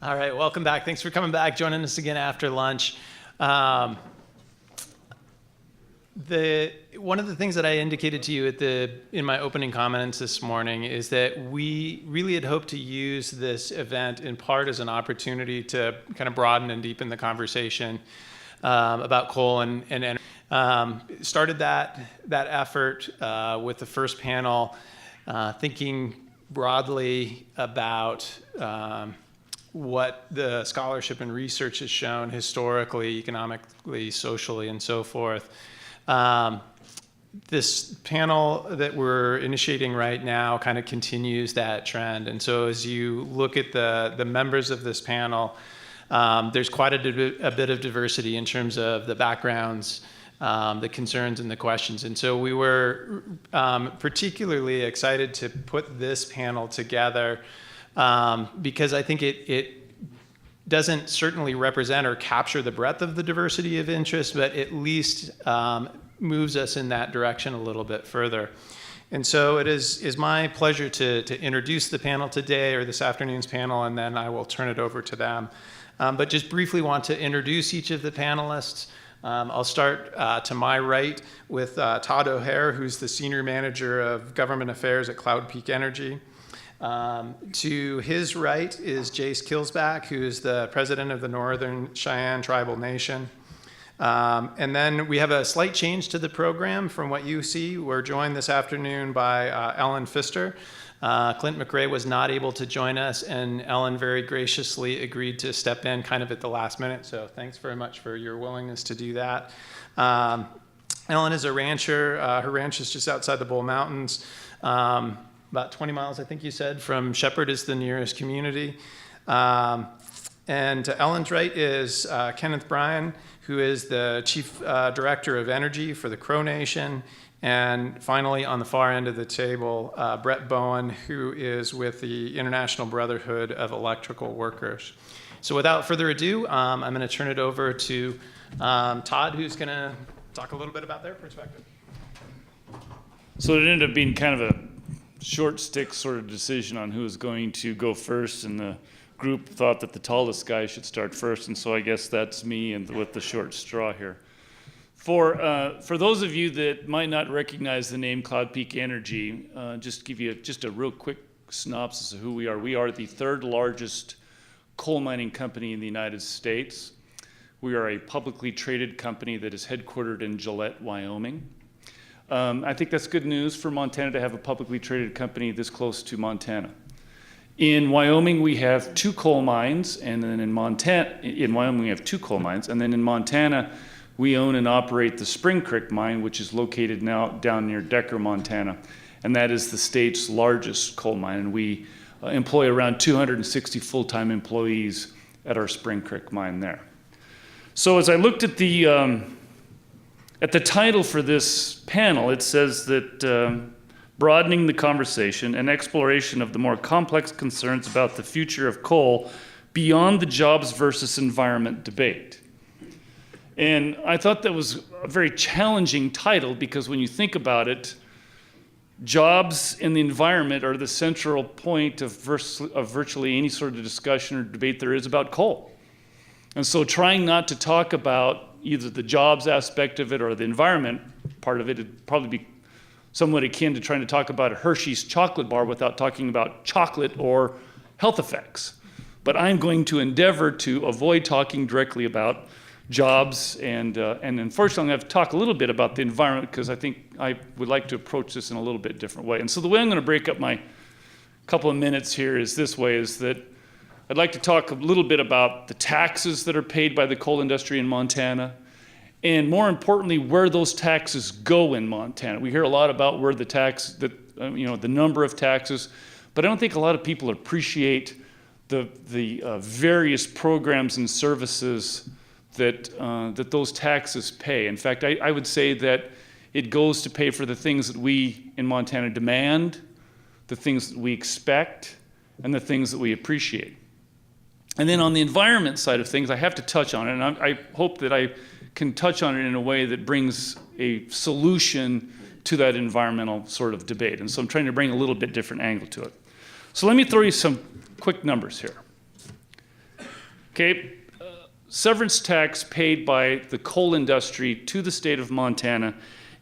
All right, welcome back. Thanks for coming back, joining us again after lunch. One of the things that I indicated to you in my opening comments this morning is that we really had hoped to use this event in part as an opportunity to kind of broaden and deepen the conversation about coal and energy. Started that effort with the first panel, thinking broadly about what the scholarship and research has shown historically, economically, socially, and so forth. This panel that we're initiating right now kind of continues that trend. And so as you look at the members of this panel, there's quite a bit of diversity in terms of the backgrounds, the concerns, and the questions. And so we were particularly excited to put this panel together because I think it doesn't certainly represent or capture the breadth of the diversity of interest, but at least moves us in that direction a little bit further. And so it is my pleasure to introduce the panel today, or this afternoon's panel, and then I will turn it over to them. But just briefly want to introduce each of the panelists. I'll start to my right with Todd O'Hare, who's the Senior Manager of Government Affairs at Cloud Peak Energy. To his right is Jace Kilsback, who is the president of the Northern Cheyenne Tribal Nation. And then we have a slight change to the program from what you see. We're joined this afternoon by Ellen Pfister. Clint McRae was not able to join us, and Ellen very graciously agreed to step in kind of at the last minute. So thanks very much for your willingness to do that. Ellen is a rancher. Her ranch is just outside the Bull Mountains. About 20 miles, I think you said, from Shepherd is the nearest community. And to Ellen's right is Kenneth Bryan, who is the Chief Director of Energy for the Crow Nation. And finally, on the far end of the table, Brett Bowen, who is with the International Brotherhood of Electrical Workers. So without further ado, I'm going to turn it over to Todd, who's going to talk a little bit about their perspective. So it ended up being kind of a short stick sort of decision on who was going to go first, and the group thought that the tallest guy should start first, and so I guess that's me and with the short straw here. For those of you that might not recognize the name Cloud Peak Energy, just give you just a real quick synopsis of who we are. We are the third largest coal mining company in the United States. We are a publicly traded company that is headquartered in Gillette, Wyoming. I think that's good news for Montana to have a publicly traded company this close to Montana. In Wyoming, we have two coal mines, and then in Wyoming, we have two coal mines, and then in Montana, we own and operate the Spring Creek mine, which is located now down near Decker, Montana, and that is the state's largest coal mine, and we employ around 260 full-time employees at our Spring Creek mine there. So as I looked at the title for this panel, it says that broadening the conversation and exploration of the more complex concerns about the future of coal beyond the jobs versus environment debate. And I thought that was a very challenging title because when you think about it, jobs and the environment are the central point of virtually any sort of discussion or debate there is about coal. And so trying not to talk about either the jobs aspect of it or the environment part of it would probably be somewhat akin to trying to talk about a Hershey's chocolate bar without talking about chocolate or health effects. But I'm going to endeavor to avoid talking directly about jobs, and unfortunately I'm going to have to talk a little bit about the environment because I think I would like to approach this in a little bit different way. And so the way I'm going to break up my couple of minutes here is this way, is that I'd like to talk a little bit about the taxes that are paid by the coal industry in Montana, and more importantly, where those taxes go in Montana. We hear a lot about where the number of taxes, but I don't think a lot of people appreciate the various programs and services that those taxes pay. In fact, I would say that it goes to pay for the things that we in Montana demand, the things that we expect, and the things that we appreciate. And then on the environment side of things, I have to touch on it, and I hope that I can touch on it in a way that brings a solution to that environmental sort of debate. And so I'm trying to bring a little bit different angle to it. So let me throw you some quick numbers here. Okay, severance tax paid by the coal industry to the state of Montana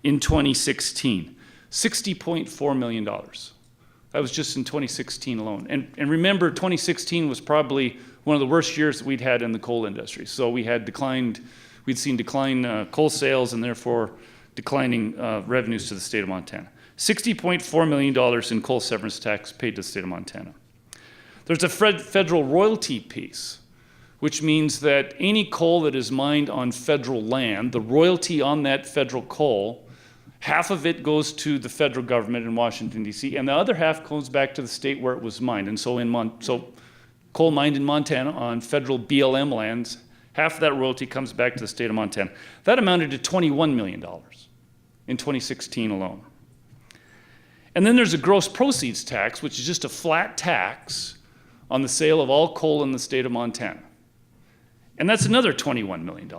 in 2016, $60.4 million. That was just in 2016 alone. And remember, 2016 was probably one of the worst years that we'd had in the coal industry. So we'd seen decline coal sales and therefore declining revenues to the state of Montana. $60.4 million in coal severance tax paid to the state of Montana. There's a federal royalty piece, which means that any coal that is mined on federal land, the royalty on that federal coal, half of it goes to the federal government in Washington, D.C., and the other half goes back to the state where it was mined. And so, coal mined in Montana on federal BLM lands, half of that royalty comes back to the state of Montana. That amounted to $21 million in 2016 alone. And then there's a gross proceeds tax, which is just a flat tax on the sale of all coal in the state of Montana. And that's another $21 million.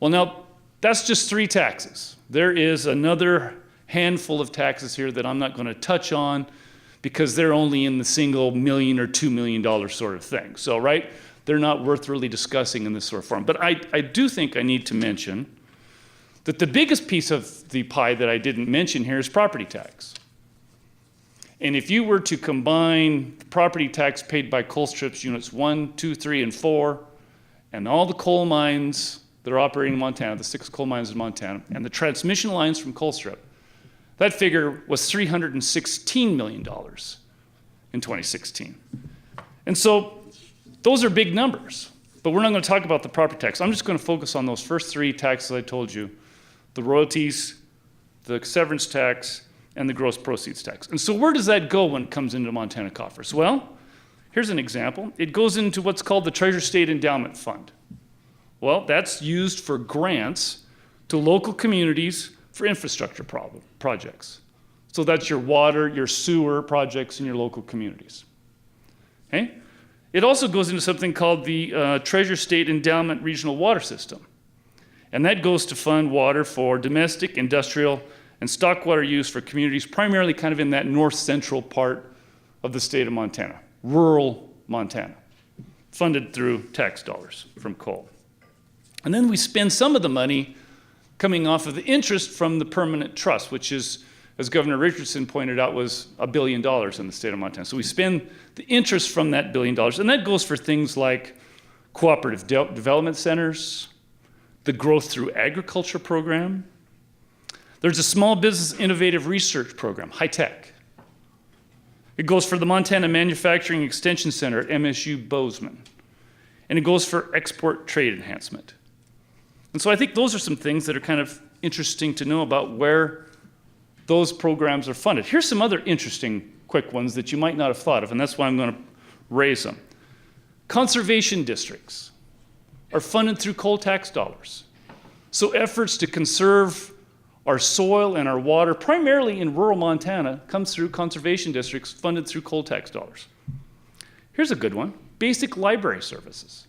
Well, now, that's just 3 taxes. There is another handful of taxes here that I'm not going to touch on because they're only in the single $1 million or $2 million sort of thing. So, right, they're not worth really discussing in this sort of form. But I do think I need to mention that the biggest piece of the pie that I didn't mention here is property tax. And if you were to combine the property tax paid by coal strips units 1, 2, 3, and 4, and all the coal mines that are operating in Montana, the 6 coal mines in Montana, and the transmission lines from coal strip, that figure was $316 million in 2016. And so those are big numbers, but we're not going to talk about the property tax. I'm just going to focus on those first 3 taxes I told you: the royalties, the severance tax, and the gross proceeds tax. And so where does that go when it comes into Montana coffers? Well, here's an example. It goes into what's called the Treasure State Endowment Fund. Well, that's used for grants to local communities for infrastructure projects. So that's your water, your sewer projects in your local communities. Okay? It also goes into something called the Treasure State Endowment Regional Water System. And that goes to fund water for domestic, industrial, and stock water use for communities primarily kind of in that north-central part of the state of Montana, rural Montana, funded through tax dollars from coal. And then we spend some of the money coming off of the interest from the permanent trust, which is, as Governor Richardson pointed out, was $1 billion in the state of Montana. So we spend the interest from that $1 billion, and that goes for things like cooperative development centers, the Growth Through Agriculture program. There's a Small Business Innovative Research program, high-tech. It goes for the Montana Manufacturing Extension Center at MSU Bozeman. And it goes for export trade enhancement. And so I think those are some things that are kind of interesting to know about where those programs are funded. Here's some other interesting quick ones that you might not have thought of, and that's why I'm going to raise them. Conservation districts are funded through coal tax dollars. So efforts to conserve our soil and our water, primarily in rural Montana, comes through conservation districts funded through coal tax dollars. Here's a good one: basic library services,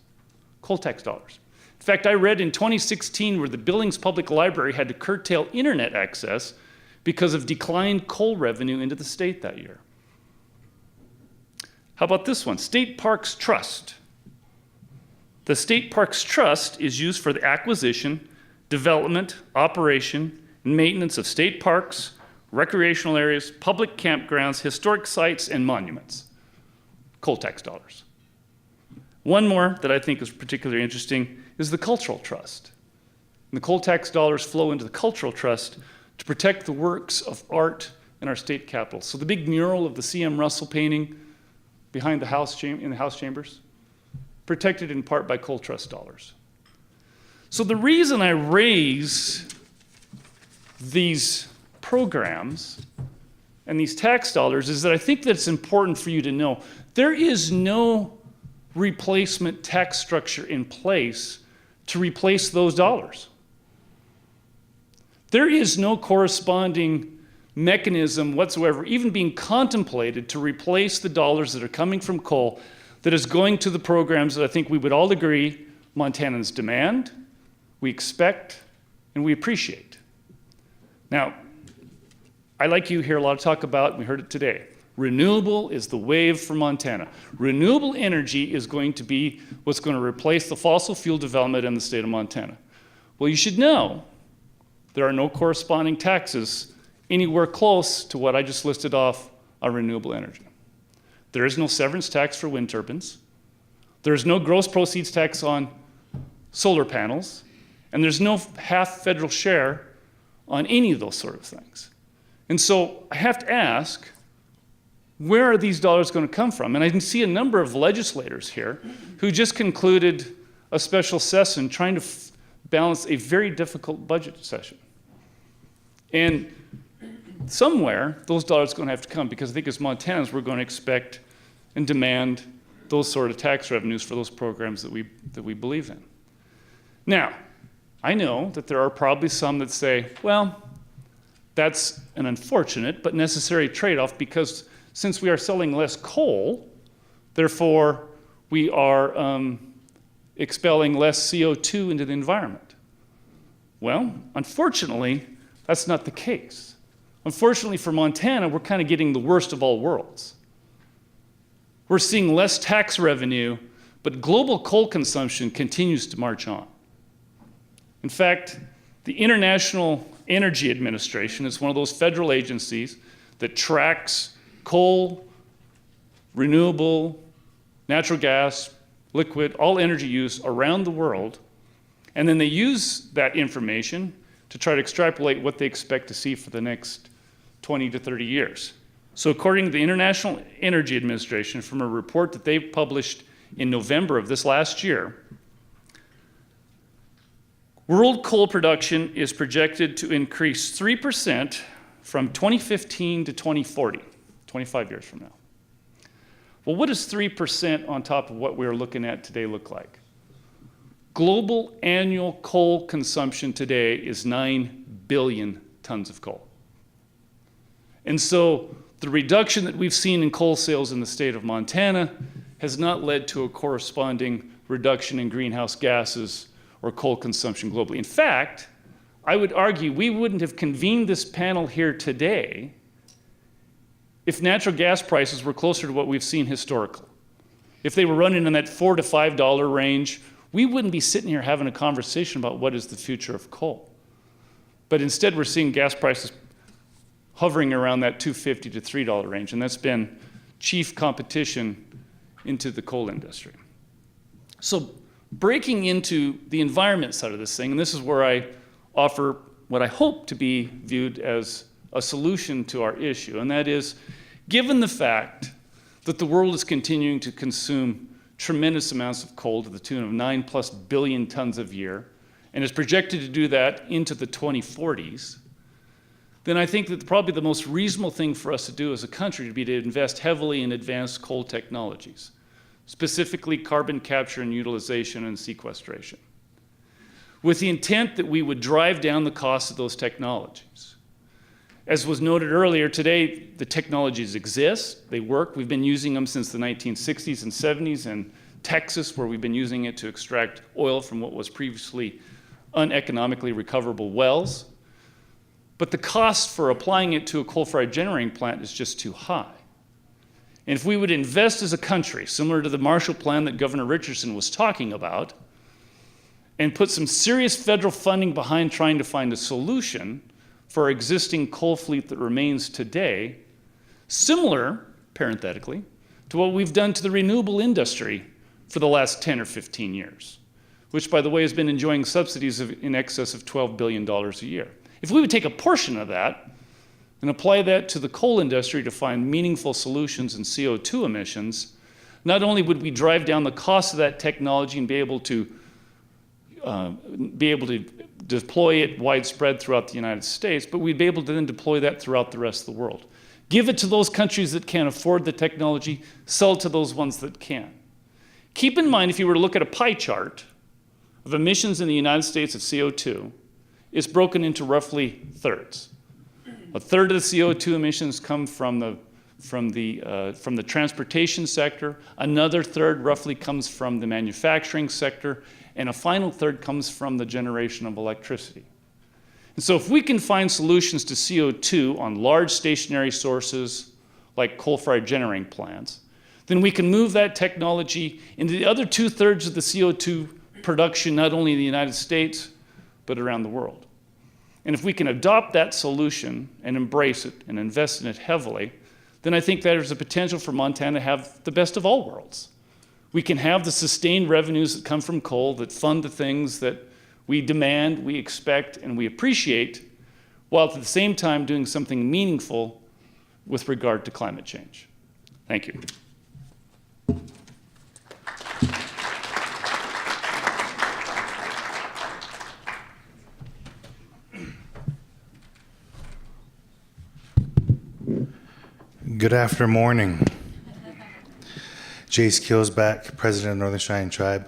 coal tax dollars. In fact, I read in 2016 where the Billings Public Library had to curtail internet access because of declined coal revenue into the state that year. How about this one? State Parks Trust. The State Parks Trust is used for the acquisition, development, operation, and maintenance of state parks, recreational areas, public campgrounds, historic sites, and monuments. Coal tax dollars. One more that I think is particularly interesting is the Cultural Trust. And the coal tax dollars flow into the Cultural Trust to protect the works of art in our state capitol. So the big mural of the C.M. Russell painting behind the House in the House chambers, protected in part by coal trust dollars. So the reason I raise these programs and these tax dollars is that I think that it's important for you to know there is no replacement tax structure in place to replace those dollars. There is no corresponding mechanism whatsoever even being contemplated to replace the dollars that are coming from coal that is going to the programs that I think we would all agree Montanans demand, we expect, and we appreciate. Now, I like you hear a lot of talk about, we heard it today, Renewable is the wave for Montana. Renewable energy is going to be what's going to replace the fossil fuel development in the state of Montana. Well, you should know there are no corresponding taxes anywhere close to what I just listed off on renewable energy. There is no severance tax for wind turbines. There's no gross proceeds tax on solar panels. And there's no half federal share on any of those sort of things. And so I have to ask, where are these dollars going to come from? And I can see a number of legislators here who just concluded a special session trying to balance a very difficult budget session. And somewhere, those dollars are going to have to come, because I think as Montanans, we're going to expect and demand those sort of tax revenues for those programs that we believe in. Now, I know that there are probably some that say, well, that's an unfortunate but necessary trade-off, because since we are selling less coal, therefore we are expelling less CO2 into the environment. Well, unfortunately, that's not the case. Unfortunately for Montana, we're kind of getting the worst of all worlds. We're seeing less tax revenue, but global coal consumption continues to march on. In fact, the International Energy Administration is one of those federal agencies that tracks coal, renewable, natural gas, liquid, all energy use around the world, and then they use that information to try to extrapolate what they expect to see for the next 20 to 30 years. So according to the International Energy Administration, from a report that they published in November of this last year, world coal production is projected to increase 3% from 2015 to 2040, 25 years from now. Well, what does 3% on top of what we're looking at today look like? Global annual coal consumption today is 9 billion tons of coal. And so the reduction that we've seen in coal sales in the state of Montana has not led to a corresponding reduction in greenhouse gases or coal consumption globally. In fact, I would argue we wouldn't have convened this panel here today if natural gas prices were closer to what we've seen historically. If they were running in that $4 to $5 range, we wouldn't be sitting here having a conversation about what is the future of coal. But instead, we're seeing gas prices hovering around that $2.50 to $3 range, and that's been chief competition into the coal industry. So breaking into the environment side of this thing, and this is where I offer what I hope to be viewed as a solution to our issue, and that is, given the fact that the world is continuing to consume tremendous amounts of coal to the tune of 9+ billion tons a year, and is projected to do that into the 2040s, then I think that probably the most reasonable thing for us to do as a country would be to invest heavily in advanced coal technologies, specifically carbon capture and utilization and sequestration, with the intent that we would drive down the cost of those technologies. As was noted earlier, today the technologies exist, they work. We've been using them since the 1960s and 70s in Texas, where we've been using it to extract oil from what was previously uneconomically recoverable wells. But the cost for applying it to a coal-fired generating plant is just too high. And if we would invest as a country, similar to the Marshall Plan that Governor Richardson was talking about, and put some serious federal funding behind trying to find a solution for our existing coal fleet that remains today, similar, parenthetically, to what we've done to the renewable industry for the last 10 or 15 years, which, by the way, has been enjoying subsidies in excess of $12 billion a year. If we would take a portion of that and apply that to the coal industry to find meaningful solutions in CO2 emissions, not only would we drive down the cost of that technology and be able to deploy it widespread throughout the United States, but we'd be able to then deploy that throughout the rest of the world. Give it to those countries that can't afford the technology, sell it to those ones that can. Keep in mind, if you were to look at a pie chart of emissions in the United States of CO2, it's broken into roughly thirds. A third of the CO2 emissions come from the transportation sector, another third roughly comes from the manufacturing sector, and a final third comes from the generation of electricity. And so if we can find solutions to CO2 on large stationary sources, like coal-fired generating plants, then we can move that technology into the other 2/3 of the CO2 production, not only in the United States, but around the world. And if we can adopt that solution and embrace it and invest in it heavily, then I think there's a potential for Montana to have the best of all worlds. We can have the sustained revenues that come from coal that fund the things that we demand, we expect, and we appreciate, while at the same time doing something meaningful with regard to climate change. Thank you. Good after morning. Jace Keelsback, President of Northern Cheyenne Tribe.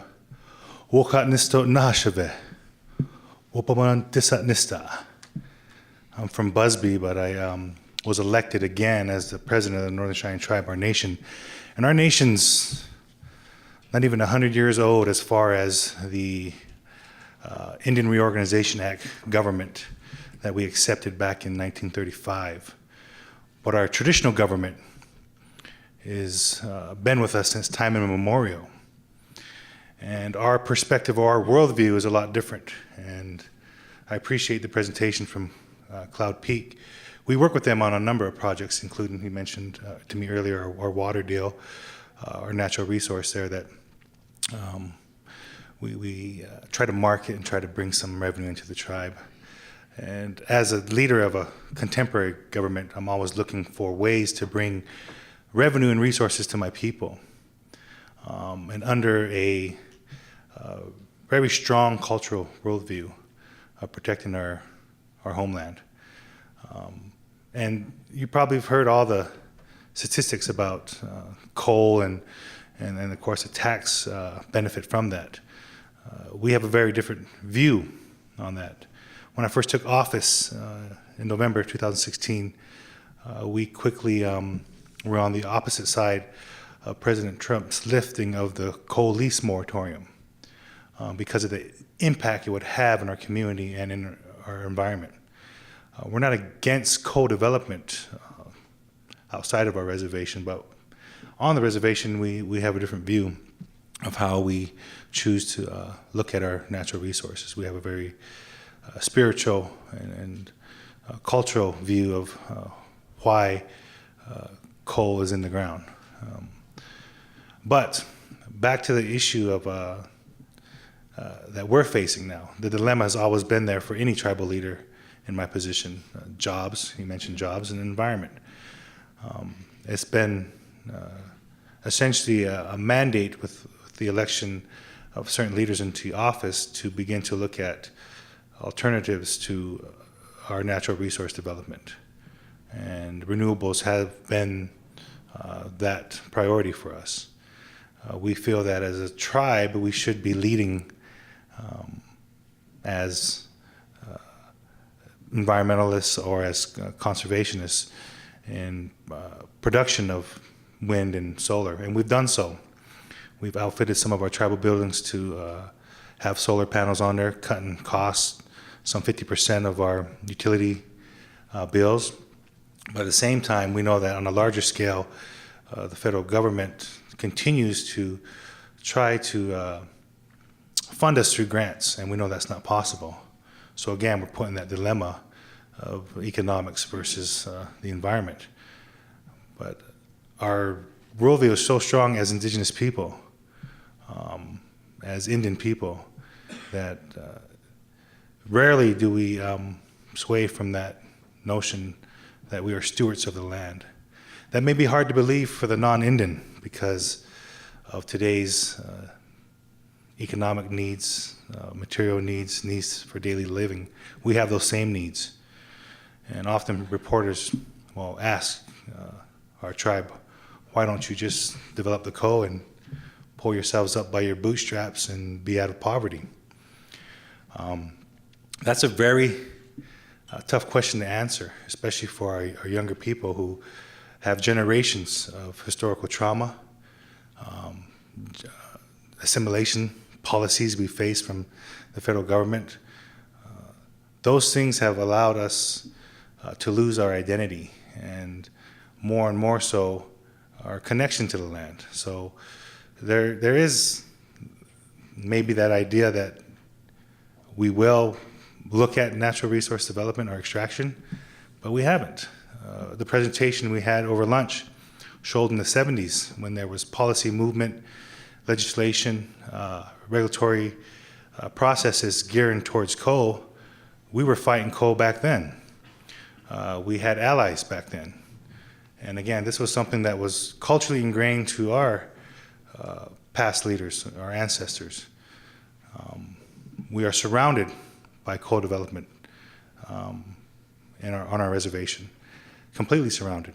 Wokat nisto nahashave. Wopaman tisat nista. I'm from Busby, but I was elected again as the president of the Northern Cheyenne Tribe, our nation. And our nation's not even 100 years old as far as the Indian Reorganization Act government that we accepted back in 1935. But our traditional government has been with us since time immemorial. And our perspective or our worldview is a lot different. And I appreciate the presentation from Cloud Peak. We work with them on a number of projects, including, he mentioned to me earlier, our water deal, our natural resource there that we try to market and try to bring some revenue into the tribe. And as a leader of a contemporary government, I'm always looking for ways to bring revenue and resources to my people. And under a very strong cultural worldview of protecting our homeland. And you probably have heard all the statistics about coal and of course the tax benefit from that. We have a very different view on that. When I first took office in November 2016, we quickly were on the opposite side of President Trump's lifting of the coal lease moratorium because of the impact it would have in our community and in our environment. We're not against coal development outside of our reservation, but on the reservation we have a different view of how we choose to look at our natural resources. We have a very spiritual and cultural view of why coal is in the ground. But back to the issue of that we're facing now. The dilemma has always been there for any tribal leader in my position. Jobs, you mentioned jobs, and environment. It's been essentially a mandate with the election of certain leaders into office to begin to look at alternatives to our natural resource development. And renewables have been that priority for us. We feel that as a tribe, we should be leading as environmentalists or as conservationists in production of wind and solar, and we've done so. We've outfitted some of our tribal buildings to have solar panels on there, cutting costs, some 50% of our utility bills. But at the same time, we know that on a larger scale, the federal government continues to try to fund us through grants, and we know that's not possible. So again, we're put in that dilemma of economics versus the environment. But our worldview is so strong as Indigenous people, as Indian people, that rarely do we sway from that notion that we are stewards of the land. That may be hard to believe for the non-Indian because of today's economic needs, material needs for daily living. We have those same needs. And often reporters will ask our tribe, why don't you just develop the coal and pull yourselves up by your bootstraps and be out of poverty? That's a very tough question to answer, especially for our younger people who have generations of historical trauma, assimilation policies we face from the federal government. Those things have allowed us to lose our identity, and more and more so our connection to the land. So there is maybe that idea that we will look at natural resource development or extraction, but we haven't. The presentation we had over lunch showed in the 70s when there was policy movement, legislation, regulatory processes gearing towards coal, we were fighting coal back then. We had allies back then. And again, this was something that was culturally ingrained to our past leaders, our ancestors. We are surrounded by coal development on our reservation, completely surrounded.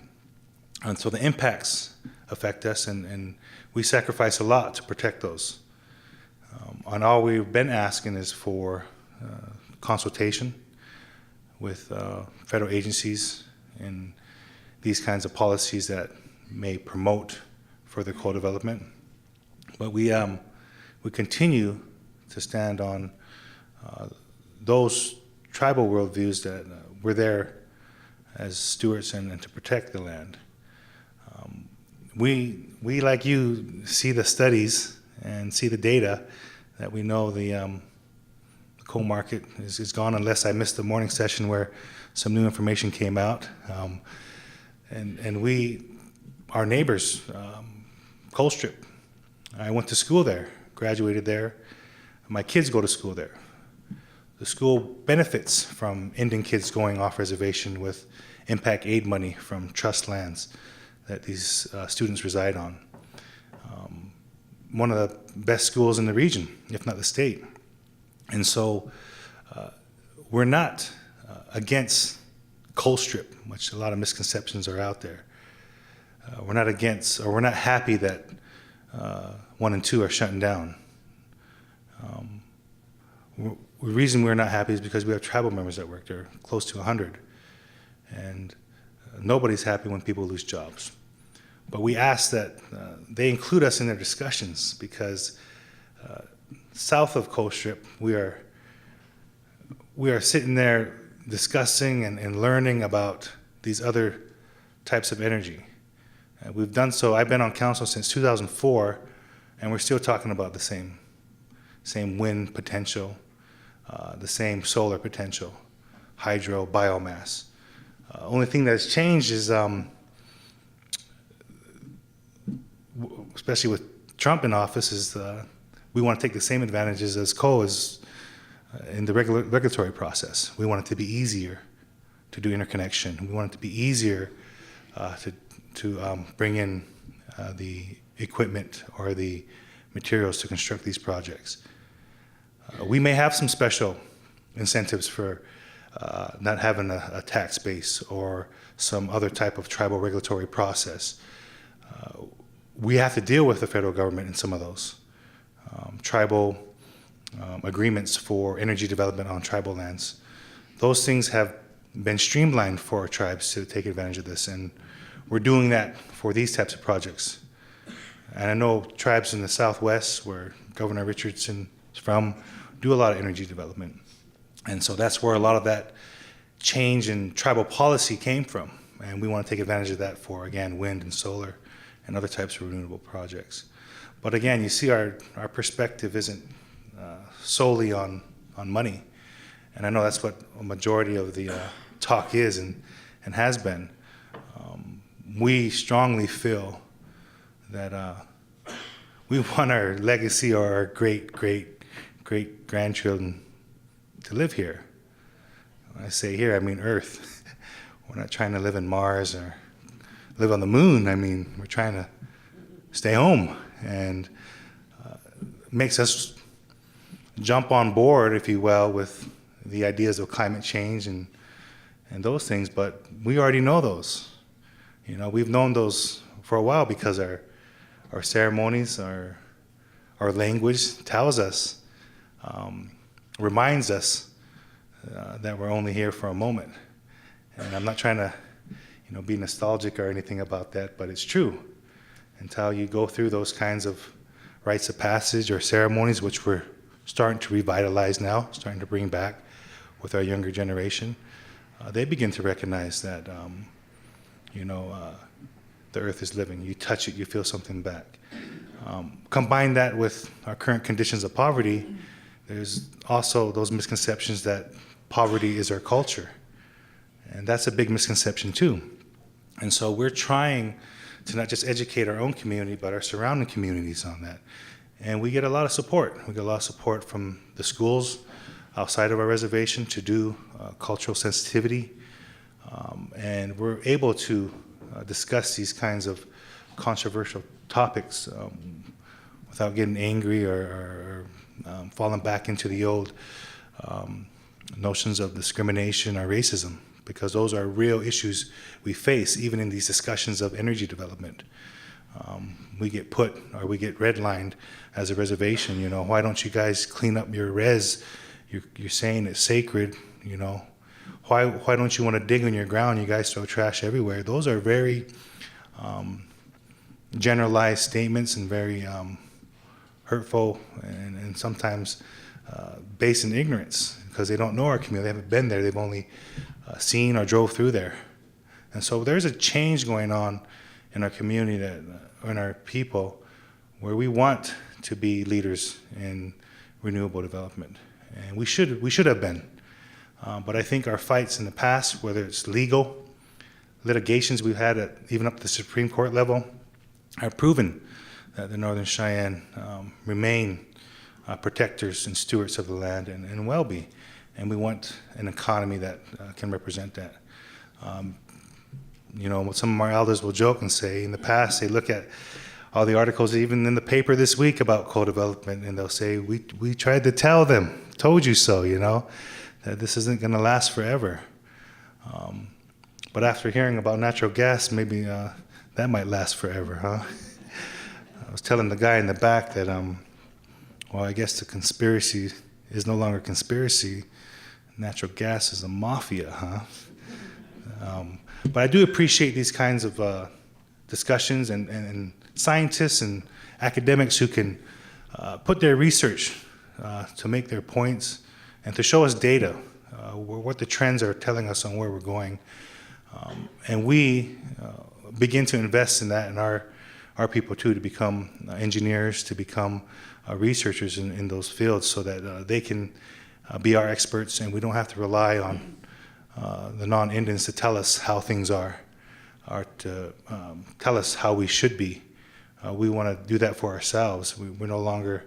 And so the impacts affect us, and we sacrifice a lot to protect those. And all we've been asking is for consultation with federal agencies and these kinds of policies that may promote further coal development. But we continue to stand on those tribal worldviews that we're there as stewards and to protect the land. We, like you, see the studies and see the data that we know the coal market is gone, unless I missed the morning session where some new information came out. And we, our neighbors, Colstrip, I went to school there, graduated there. My kids go to school there. The school benefits from Indian kids going off reservation with impact aid money from trust lands that these students reside on. One of the best schools in the region, if not the state. And so we're not against Colstrip, which a lot of misconceptions are out there. We're not against, or we're not happy that 1 and 2 are shutting down. The reason we're not happy is because we have tribal members that work there, close to 100. And nobody's happy when people lose jobs. But we ask that they include us in their discussions, because south of Colstrip, we are sitting there discussing and learning about these other types of energy. We've done so. I've been on council since 2004, and we're still talking about the same wind potential, the same solar potential, hydro, biomass. Only thing that's changed is, especially with Trump in office, is we want to take the same advantages as coal is in the regulatory process. We want it to be easier to do interconnection. We want it to be easier to bring in the equipment or the materials to construct these projects. We may have some special incentives for not having a tax base or some other type of tribal regulatory process. We have to deal with the federal government in some of those. Tribal agreements for energy development on tribal lands. Those things have been streamlined for our tribes to take advantage of this, and we're doing that for these types of projects. And I know tribes in the Southwest, where Governor Richardson is from, do a lot of energy development. And so that's where a lot of that change in tribal policy came from. And we want to take advantage of that for, again, wind and solar and other types of renewable projects. But again, you see our perspective isn't solely on money. And I know that's what a majority of the talk is and has been. We strongly feel that we want our legacy or our great-great-great-grandchildren to live here. When I say here, I mean Earth. We're not trying to live in Mars or live on the moon. I mean, we're trying to stay home. And it makes us jump on board, if you will, with the ideas of climate change and those things. But we already know those. You know, we've known those for a while because our ceremonies, our language tells us, reminds us that we're only here for a moment. And I'm not trying to, be nostalgic or anything about that, but it's true. Until you go through those kinds of rites of passage or ceremonies, which we're starting to revitalize now, starting to bring back with our younger generation, they begin to recognize that the earth is living. You touch it, you feel something back. Combine that with our current conditions of poverty, there's also those misconceptions that poverty is our culture. And that's a big misconception too. And so we're trying to not just educate our own community, but our surrounding communities on that. And we get a lot of support. We get a lot of support from the schools outside of our reservation to do cultural sensitivity. And we're able to discuss these kinds of controversial topics without getting angry or falling back into the old notions of discrimination or racism, because those are real issues we face even in these discussions of energy development. We get redlined as a reservation, why don't you guys clean up your res? You're saying it's sacred, Why don't you want to dig in your ground? You guys throw trash everywhere. Those are very generalized statements and very hurtful and sometimes based in ignorance, because they don't know our community. They haven't been there. They've only seen or drove through there. And so there's a change going on in our community, in our people, where we want to be leaders in renewable development. And we should have been. But I think our fights in the past, whether it's legal, litigations we've had even up to the Supreme Court level, have proven that the Northern Cheyenne remain protectors and stewards of the land and will be. And we want an economy that can represent that. Some of our elders will joke and say, in the past, they look at all the articles, even in the paper this week, about coal development, and they'll say, we tried to tell them, told you so, that this isn't going to last forever. But after hearing about natural gas, maybe that might last forever, huh? I was telling the guy in the back that, I guess the conspiracy is no longer conspiracy. Natural gas is a mafia, huh? But I do appreciate these kinds of discussions and scientists and academics who can put their research to make their points and to show us data, what the trends are telling us on where we're going. And we begin to invest in that in our people too, to become engineers, to become researchers in those fields, so that they can be our experts and we don't have to rely on the non-Indians to tell us how things are, or to tell us how we should be. We want to do that for ourselves. We're no longer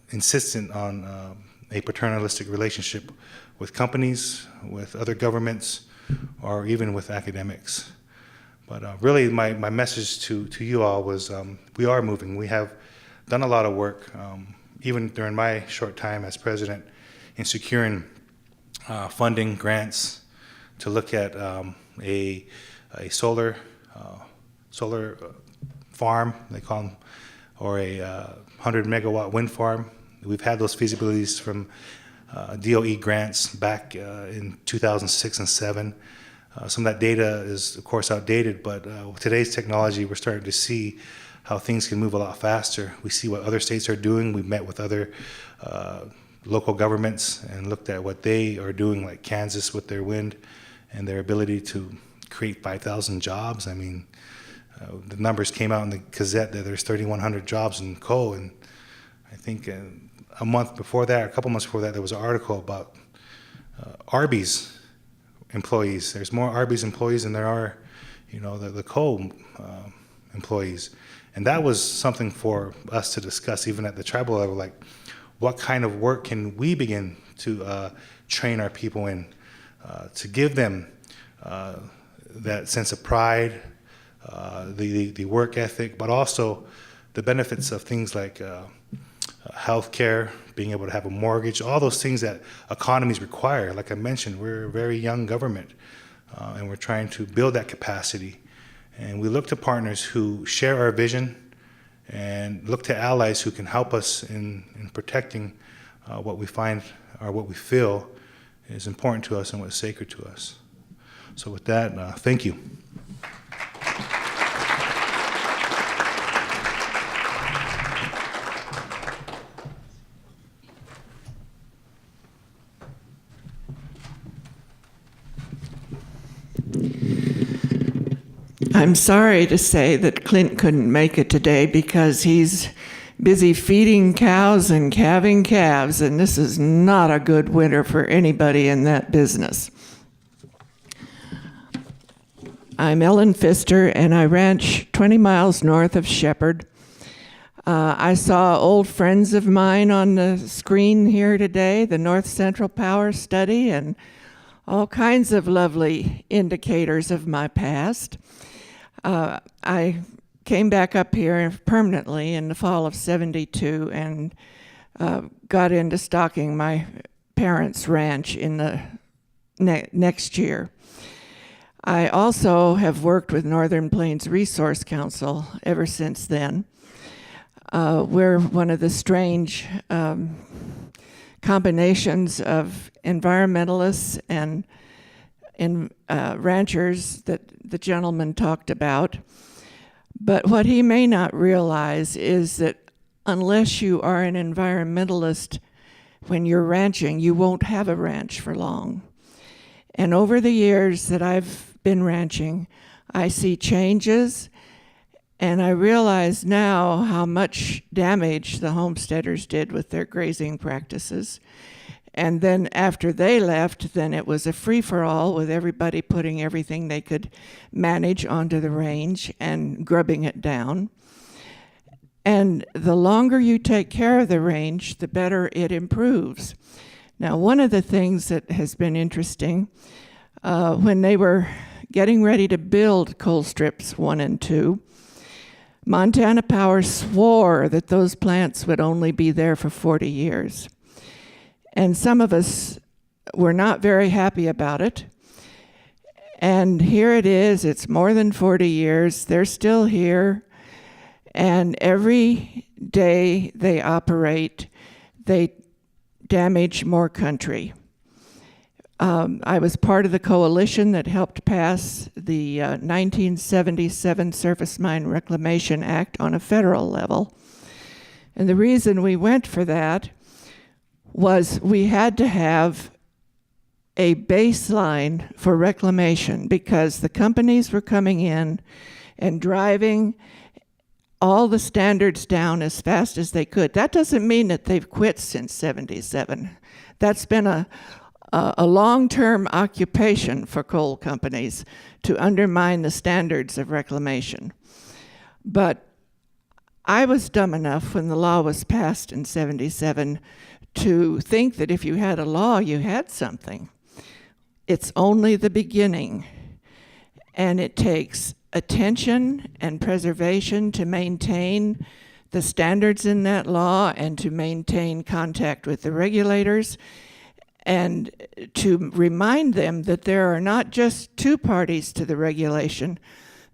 insistent on a paternalistic relationship with companies, with other governments, or even with academics. But really my message to you all was we are moving. We have done a lot of work, even during my short time as president, in securing funding, grants, to look at a solar farm, they call them, or a 100 megawatt wind farm. We've had those feasibilities from DOE grants back in 2006 and 2007. Some of that data is, of course, outdated, but with today's technology, we're starting to see how things can move a lot faster. We see what other states are doing. We've met with other local governments and looked at what they are doing, like Kansas with their wind and their ability to create 5,000 jobs. I mean, the numbers came out in the Gazette that there's 3,100 jobs in coal, and I think a month before that, a couple months before that, there was an article about Arby's employees. There's more Arby's employees than there are, the coal employees. And that was something for us to discuss, even at the tribal level, like what kind of work can we begin to train our people in, to give them that sense of pride, the work ethic, but also the benefits of things like health care, being able to have a mortgage, all those things that economies require. Like I mentioned, we're a very young government, and we're trying to build that capacity. And we look to partners who share our vision and look to allies who can help us in protecting what we find or what we feel is important to us and what's sacred to us. So with that, thank you. I'm sorry to say that Clint couldn't make it today because he's busy feeding cows and calving calves, and this is not a good winter for anybody in that business. I'm Ellen Pfister, and I ranch 20 miles north of Shepherd. I saw old friends of mine on the screen here today, the North Central Power Study, and all kinds of lovely indicators of my past. I came back up here permanently in the fall of '72 and got into stocking my parents' ranch in the next year. I also have worked with Northern Plains Resource Council ever since then. We're one of the strange combinations of environmentalists and ranchers that the gentleman talked about. But what he may not realize is that unless you are an environmentalist when you're ranching, you won't have a ranch for long. And over the years that I've been ranching, I see changes, and I realize now how much damage the homesteaders did with their grazing practices. And then after they left, then it was a free-for-all with everybody putting everything they could manage onto the range and grubbing it down. And the longer you take care of the range, the better it improves. Now, one of the things that has been interesting, when they were getting ready to build coal strips 1 and 2, Montana Power swore that those plants would only be there for 40 years. And some of us were not very happy about it. And here it is, it's more than 40 years, they're still here, and every day they operate, they damage more country. I was part of the coalition that helped pass the 1977 Surface Mine Reclamation Act on a federal level. And the reason we went for that was we had to have a baseline for reclamation because the companies were coming in and driving all the standards down as fast as they could. That doesn't mean that they've quit since '77. That's been a long-term occupation for coal companies to undermine the standards of reclamation. But I was dumb enough when the law was passed in '77 to think that if you had a law, you had something. It's only the beginning, and it takes attention and preservation to maintain the standards in that law and to maintain contact with the regulators and to remind them that there are not just 2 parties to the regulation,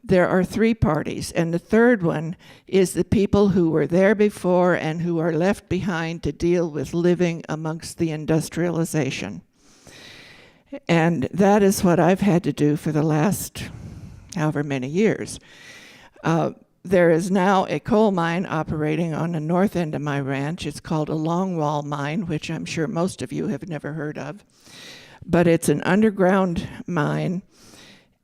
there are 3 parties, and the third one is the people who were there before and who are left behind to deal with living amongst the industrialization. And that is what I've had to do for the last however many years. There is now a coal mine operating on the north end of my ranch. It's called a longwall mine, which I'm sure most of you have never heard of. But it's an underground mine,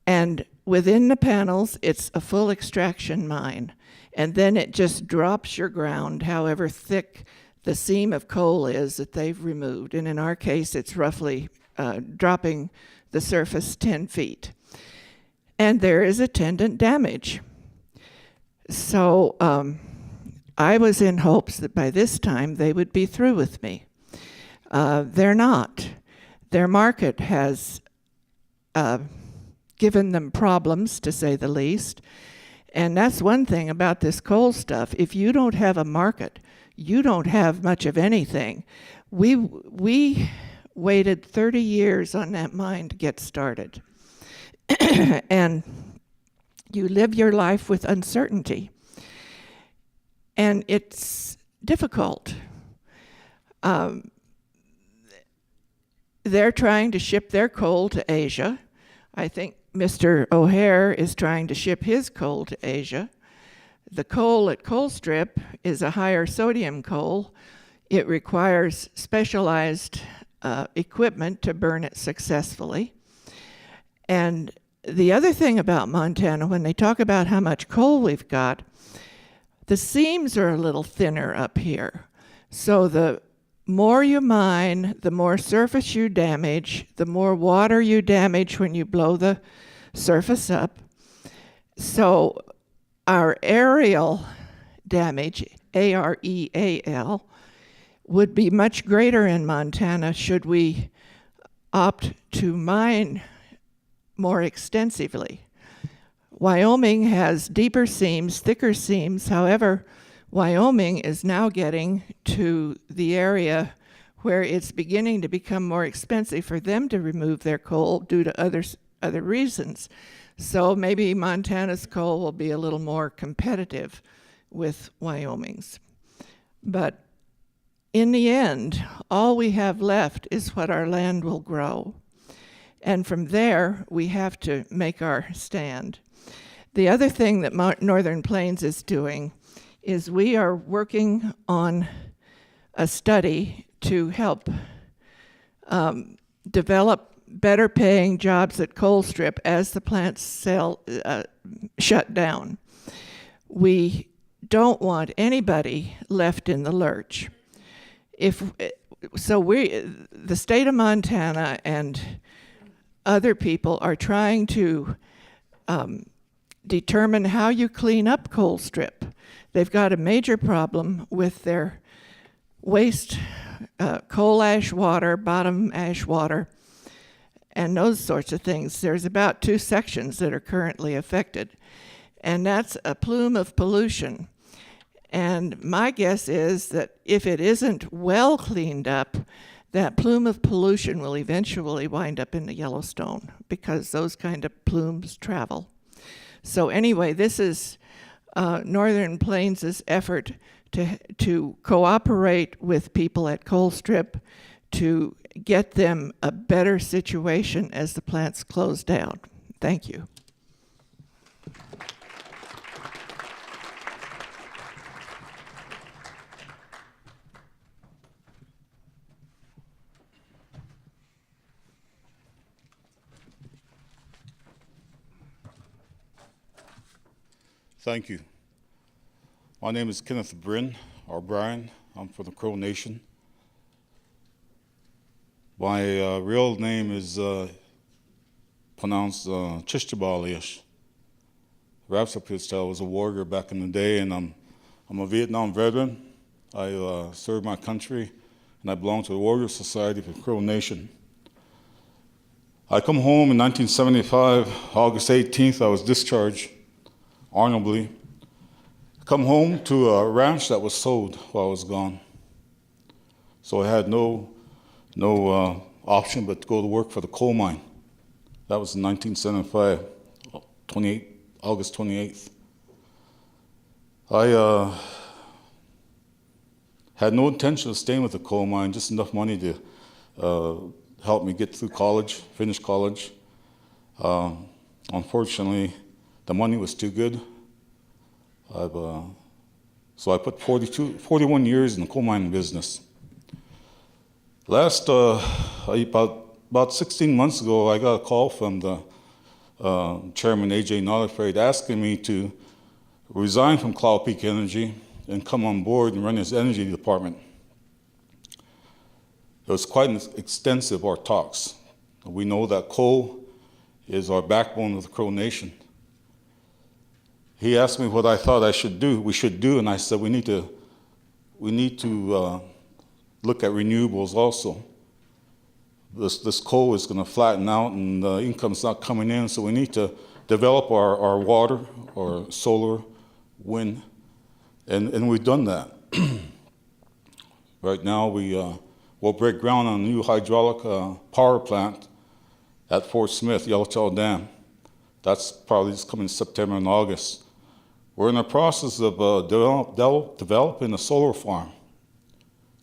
and within the panels, it's a full extraction mine. And then it just drops your ground, however thick the seam of coal is that they've removed. And in our case, it's roughly dropping the surface 10 feet. And there is attendant damage. So I was in hopes that by this time they would be through with me. They're not. Their market has given them problems, to say the least. And that's one thing about this coal stuff. If you don't have a market, you don't have much of anything. We waited 30 years on that mine to get started. And you live your life with uncertainty. And it's difficult. They're trying to ship their coal to Asia. I think Mr. O'Hare is trying to ship his coal to Asia. The coal at Colstrip is a higher sodium coal. It requires specialized equipment to burn it successfully. And the other thing about Montana, when they talk about how much coal we've got, the seams are a little thinner up here. So the more you mine, the more surface you damage, the more water you damage when you blow the surface up. So our aerial damage, AREAL, would be much greater in Montana should we opt to mine more extensively. Wyoming has deeper seams, thicker seams. However, Wyoming is now getting to the area where it's beginning to become more expensive for them to remove their coal due to other reasons. So maybe Montana's coal will be a little more competitive with Wyoming's. But in the end, all we have left is what our land will grow. And from there, we have to make our stand. The other thing that Northern Plains is doing is we are working on a study to help develop better paying jobs at Colstrip as the plants shut down. We don't want anybody left in the lurch. The state of Montana and other people are trying to determine how you clean up Colstrip. They've got a major problem with their waste coal ash water, bottom ash water, and those sorts of things. There's about 2 sections that are currently affected, and that's a plume of pollution. And my guess is that if it isn't well cleaned up, that plume of pollution will eventually wind up in the Yellowstone because those kind of plumes travel. So anyway, this is Northern Plains' effort to cooperate with people at Colstrip to get them a better situation as the plants close down. Thank you. Thank you. My name is Kenneth Bryn, or Brian. I'm from the Crow Nation. My real name is pronounced Chishtibalish. Rapsapistell was a warrior back in the day, and I'm a Vietnam veteran. I served my country, and I belong to the Warrior Society for the Crow Nation. I come home in 1975, August 18th, I was discharged honorably. Come home to a ranch that was sold while I was gone. So I had no option but to go to work for the coal mine. That was in 1975, August 28th. I had no intention of staying with the coal mine, just enough money to help me get through college, finish college. Unfortunately, the money was too good. So I put 41 years in the coal mining business. About 16 months ago, I got a call from the Chairman A.J. Nollefraid asking me to resign from Cloud Peak Energy and come on board and run his energy department. It was quite extensive, our talks. We know that coal is our backbone of the Crow Nation. He asked me what I thought we should do, and I said we need to look at renewables also. This coal is going to flatten out, and the income's not coming in, so we need to develop our water, or solar, wind, and we've done that. Right now, we'll break ground on a new hydraulic power plant at Fort Smith, Yellowtail Dam. That's probably just coming in September and August. We're in the process of developing a solar farm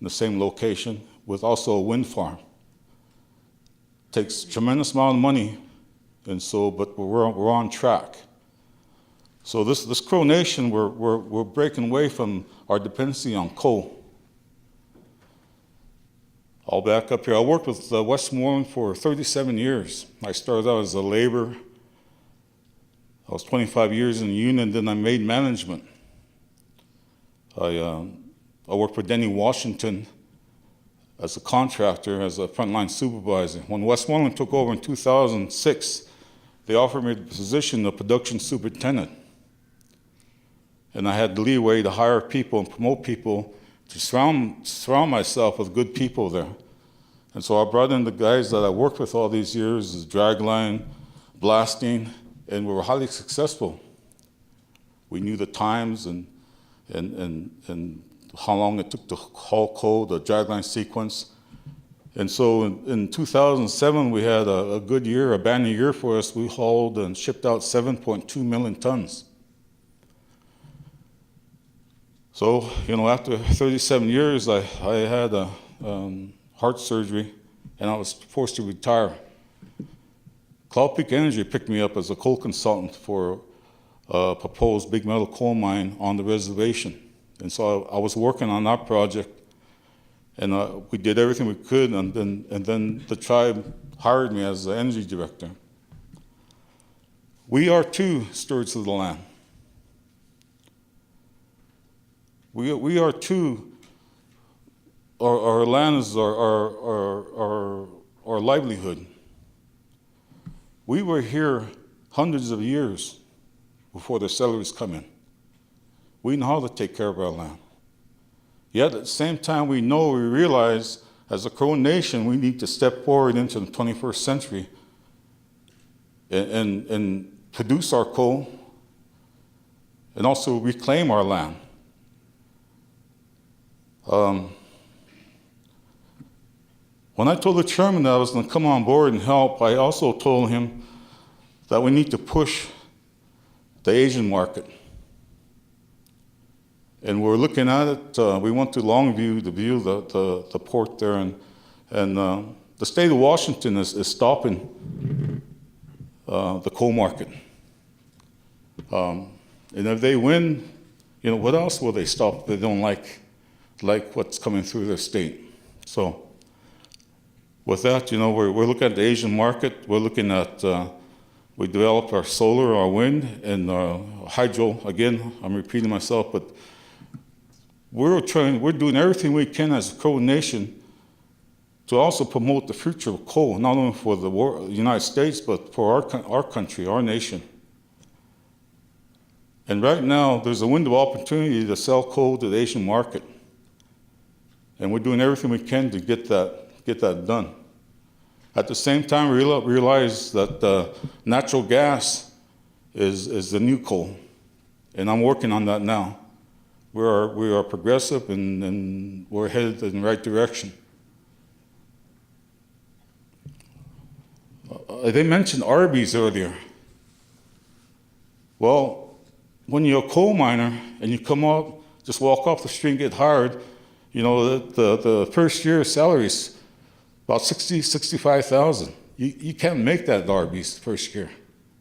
in the same location with also a wind farm. Takes a tremendous amount of money, but we're on track. So this Crow Nation, we're breaking away from our dependency on coal. I'll back up here. I worked with Westmoreland for 37 years. I started out as a laborer, I was 25 years in the union, then I made management. I worked for Denny Washington as a contractor, as a frontline supervisor. When Westmoreland took over in 2006, they offered me the position of production superintendent. And I had the leeway to hire people and promote people, to surround myself with good people there. And so I brought in the guys that I worked with all these years, dragline, blasting, and we were highly successful. We knew the times and how long it took to haul coal, the dragline sequence. And so in 2007, we had a good year, a banner year for us. We hauled and shipped out 7.2 million tons. So, after 37 years, I had a heart surgery, and I was forced to retire. Cloud Peak Energy picked me up as a coal consultant for a proposed big metal coal mine on the reservation. And so I was working on that project, and we did everything we could, and then the tribe hired me as the energy director. We are too stewards of the land. We are too. Our land is our livelihood. We were here hundreds of years before the settlers come in. We know how to take care of our land. Yet at the same time, we realize, as a Crow nation, we need to step forward into the 21st century and produce our coal and also reclaim our land. When I told the chairman that I was going to come on board and help, I also told him that we need to push the Asian market. And we're looking at it. We went to Longview to view the port there, and the state of Washington is stopping the coal market. And if they win, what else will they stop if they don't like what's coming through their state? So with that, we're looking at the Asian market. We're looking at, we developed our solar, our wind, and our hydro. Again, I'm repeating myself, but we're doing everything we can as a Crow nation to also promote the future of coal, not only for the United States, but for our country, our nation. And right now, there's a window of opportunity to sell coal to the Asian market. And we're doing everything we can to get that done. At the same time, we realize that natural gas is the new coal, and I'm working on that now. We are progressive, and we're headed in the right direction. They mentioned Arby's earlier. Well, when you're a coal miner and you come up, just walk off the street and get hired, the first year salary is about $65,000. You can't make that at Arby's the first year,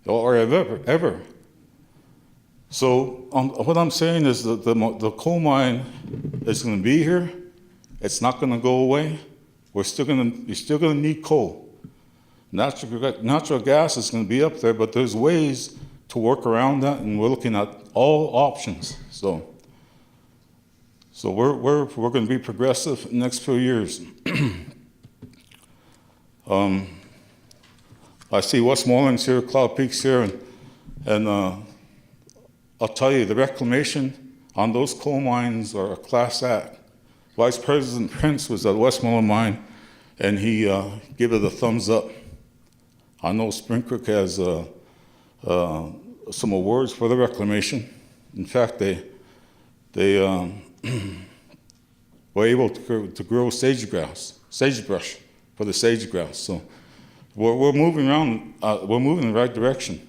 or ever. So what I'm saying is that the coal mine is going to be here. It's not going to go away. You're still going to need coal. Natural gas is going to be up there, but there's ways to work around that, and we're looking at all options. So we're going to be progressive in the next few years. I see Westmoreland's here, Cloud Peak's here, and I'll tell you, the reclamation on those coal mines are a class act. Vice President Prince was at Westmoreland mine, and he gave it a thumbs up. I know Spring Creek has some awards for the reclamation. In fact, they were able to grow sagebrush for the sage-grouse. So we're moving around. We're moving in the right direction.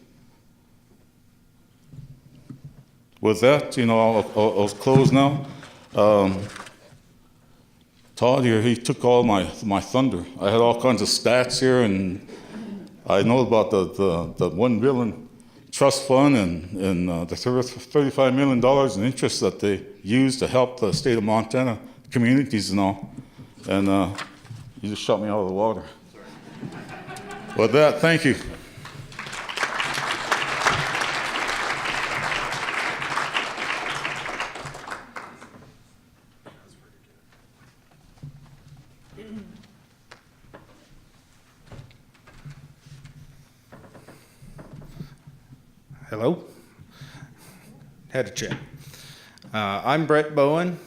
With that, I'll close now. Todd here, he took all my thunder. I had all kinds of stats here, and I know about the $1 billion trust fund and the $35 million in interest that they used to help the state of Montana communities and all. And you just shot me out of the water. With that, thank you. Hello? Had a check. I'm Brett Bowen,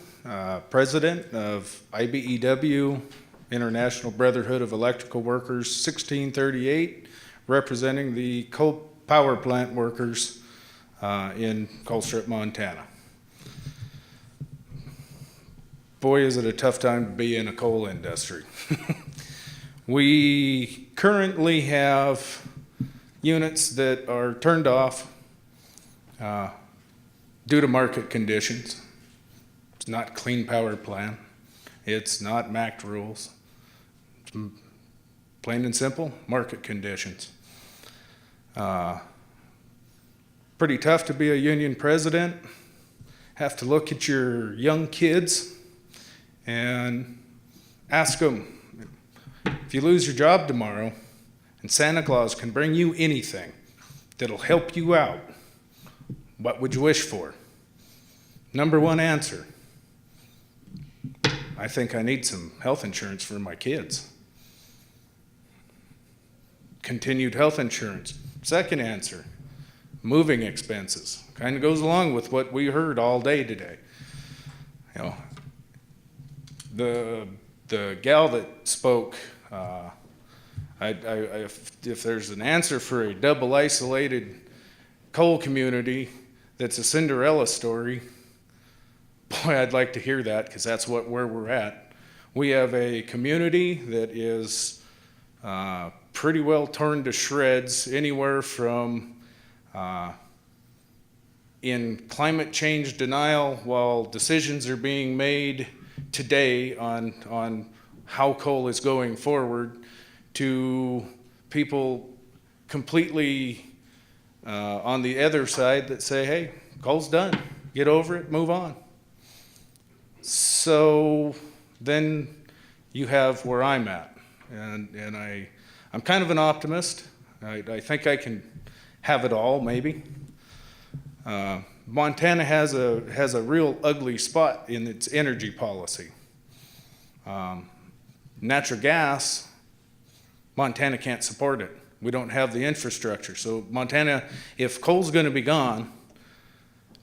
President of IBEW, International Brotherhood of Electrical Workers 1638, representing the coal power plant workers in Colstrip, Montana. Boy, is it a tough time to be in a coal industry. We currently have units that are turned off due to market conditions. It's not clean power plan. It's not MACT rules. It's plain and simple, market conditions. Pretty tough to be a union president. Have to look at your young kids and ask them, if you lose your job tomorrow and Santa Claus can bring you anything that'll help you out, what would you wish for? Number one answer, I think I need some health insurance for my kids. Continued health insurance. Second answer, moving expenses. Kind of goes along with what we heard all day today. You know, the gal that spoke, if there's an answer for a double isolated coal community that's a Cinderella story, boy, I'd like to hear that, because that's where we're at. We have a community that is pretty well torn to shreds, anywhere from in climate change denial while decisions are being made today on how coal is going forward, to people completely on the other side that say, hey, coal's done, get over it, move on. So then you have where I'm at, and I'm kind of an optimist. I think I can have it all, maybe. Montana has a real ugly spot in its energy policy. Natural gas, Montana can't support it. We don't have the infrastructure. So Montana, if coal's going to be gone,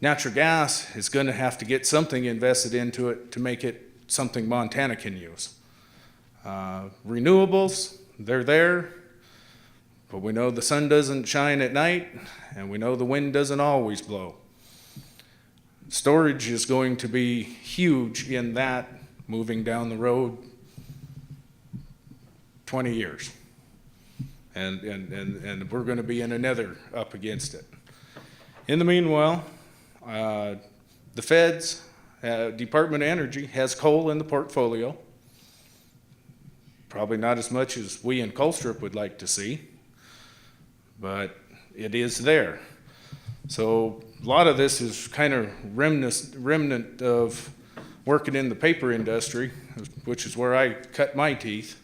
natural gas is going to have to get something invested into it to make it something Montana can use. Renewables, they're there, but we know the sun doesn't shine at night, and we know the wind doesn't always blow. Storage is going to be huge in that moving down the road 20 years. And we're going to be in another up against it. In the meanwhile, the feds, Department of Energy has coal in the portfolio. Probably not as much as we in Colstrip would like to see, but it is there. So a lot of this is kind of remnant of working in the paper industry, which is where I cut my teeth,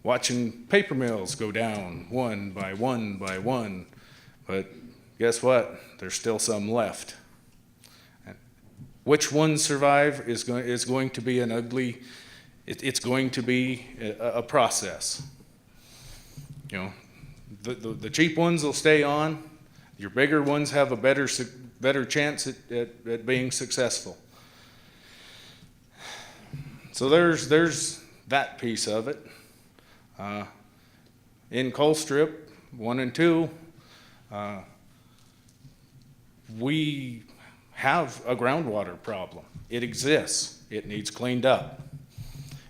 watching paper mills go down one by one by one. But guess what? There's still some left. Which ones survive is going to be an ugly, it's going to be a process. You know, the cheap ones will stay on. Your bigger ones have a better chance at being successful. So there's that piece of it. In Colstrip 1 and 2, we have a groundwater problem. It exists. It needs cleaned up.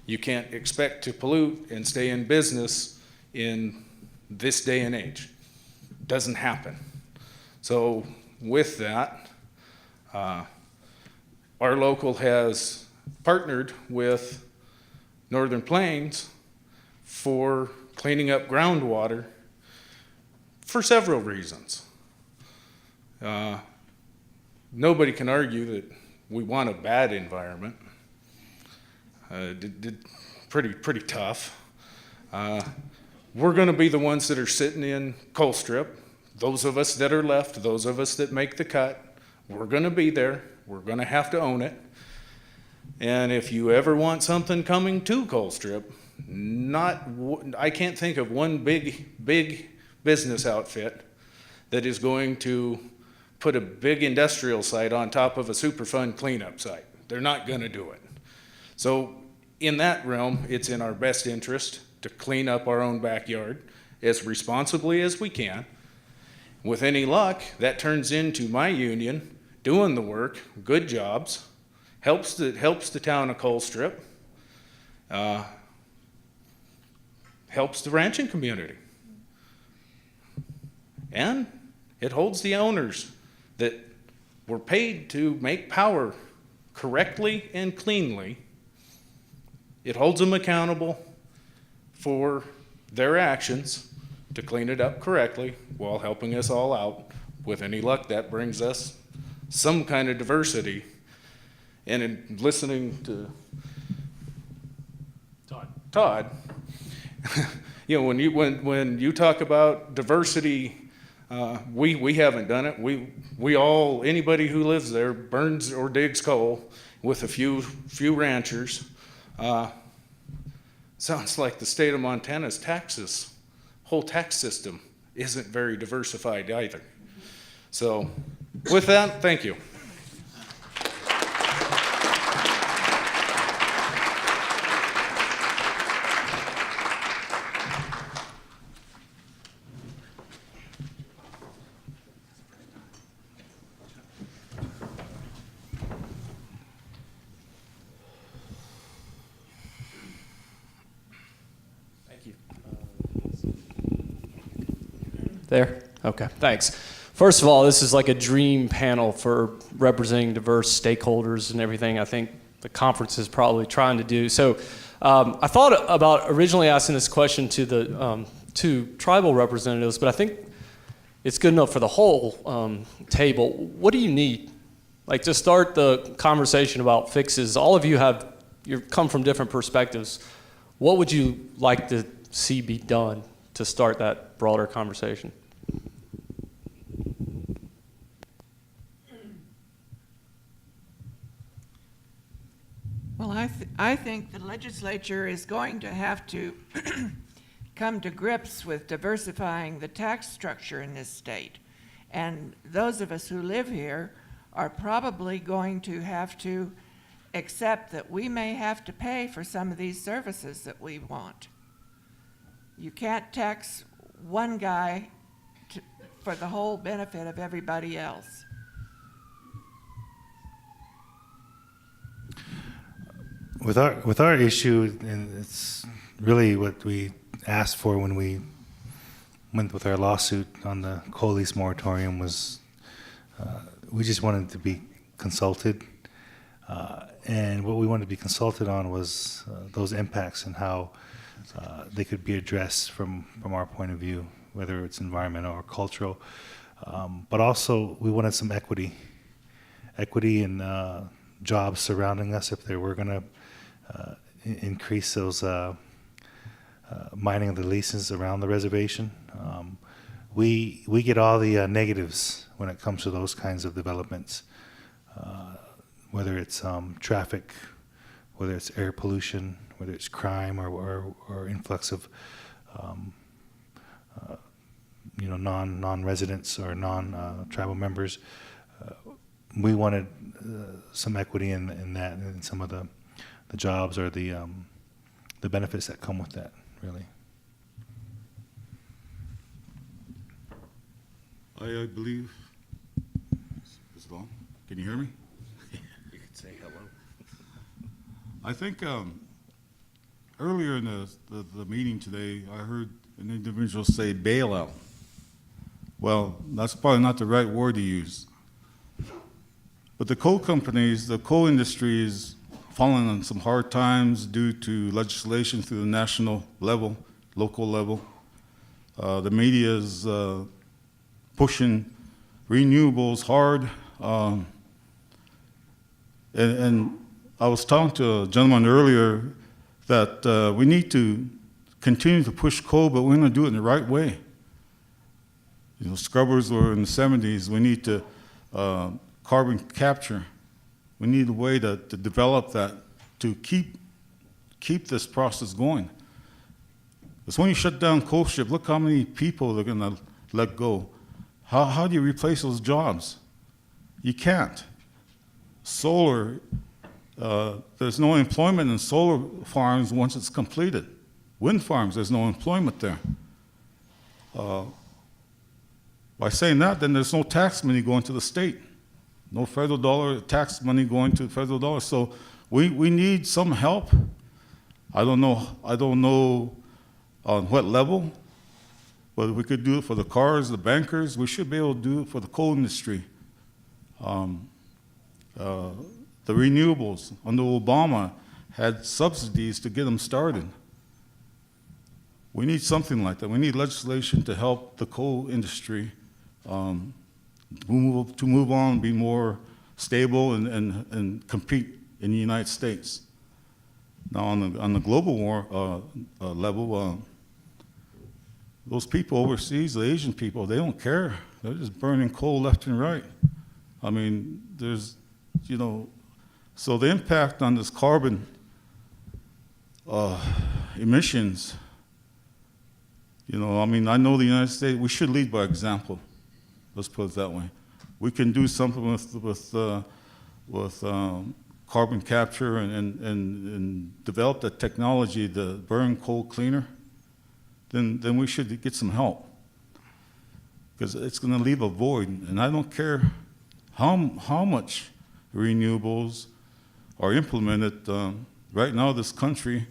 You can't expect to pollute and stay in business in this day and age. Doesn't happen. So with that, our local has partnered with Northern Plains for cleaning up groundwater for several reasons. Nobody can argue that we want a bad environment. Pretty tough. We're going to be the ones that are sitting in Colstrip. Those of us that are left, those of us that make the cut, we're going to be there. We're going to have to own it. And if you ever want something coming to Colstrip, I can't think of one big business outfit that is going to put a big industrial site on top of a Superfund cleanup site. They're not going to do it. So in that realm, it's in our best interest to clean up our own backyard as responsibly as we can. With any luck, that turns into my union doing the work, good jobs, helps the town of Colstrip, helps the ranching community. And it holds the owners that were paid to make power correctly and cleanly. It holds them accountable for their actions to clean it up correctly while helping us all out. With any luck, that brings us some kind of diversity. And in listening to Todd, you know, when you talk about diversity, we haven't done it. Anybody who lives there burns or digs coal with a few ranchers. Sounds like the state of Montana's whole tax system isn't very diversified either. So with that, thank you. There? Okay, thanks. First of all, this is like a dream panel for representing diverse stakeholders and everything I think the conference is probably trying to do. So I thought about originally asking this question to the two tribal representatives, but I think it's good enough for the whole table. What do you need? Like, to start the conversation about fixes, all of you come from different perspectives. What would you like to see be done to start that broader conversation? Well, I think the legislature is going to have to come to grips with diversifying the tax structure in this state. And those of us who live here are probably going to have to accept that we may have to pay for some of these services that we want. You can't tax one guy for the whole benefit of everybody else. With our issue, and it's really what we asked for when we went with our lawsuit on the coal lease moratorium, was we just wanted to be consulted, and what we wanted to be consulted on was those impacts and how they could be addressed from our point of view, whether it's environmental or cultural, but also we wanted some equity in jobs surrounding us if they were going to increase those mining of the leases around the reservation. We get all the negatives when it comes to those kinds of developments, whether it's traffic, whether it's air pollution, whether it's crime or influx of non-residents or non-tribal members. We wanted some equity in that, and some of the jobs or the benefits that come with that, really. I believe. Is it on? Can you hear me? You could say hello. I think earlier in the meeting today, I heard an individual say bailout. Well, that's probably not the right word to use. But the coal companies, the coal industry is falling on some hard times due to legislation through the national level, local level. The media is pushing renewables hard. And I was talking to a gentleman earlier that we need to continue to push coal, but we're going to do it in the right way. You know, scrubbers were in the 70s. We need to carbon capture. We need a way to develop that to keep this process going. Because when you shut down coal ship, look how many people they're going to let go. How do you replace those jobs? You can't. Solar, there's no employment in solar farms once it's completed. Wind farms, there's no employment there. By saying that, then there's no tax money going to the state. No federal dollar tax money going to the federal dollar. So we need some help. I don't know on what level, but if we could do it for the cars, the bankers, we should be able to do it for the coal industry. The renewables under Obama had subsidies to get them started. We need something like that. We need legislation to help the coal industry move on, be more stable, and compete in the United States. Now, on the global level, those people overseas, the Asian people, they don't care. They're just burning coal left and right. I mean, so the impact on this carbon emissions, I know the United States, we should lead by example. Let's put it that way. We can do something with carbon capture and develop the technology to burn coal cleaner. Then we should get some help, because it's going to leave a void. And I don't care how much renewables are implemented. Right now, this country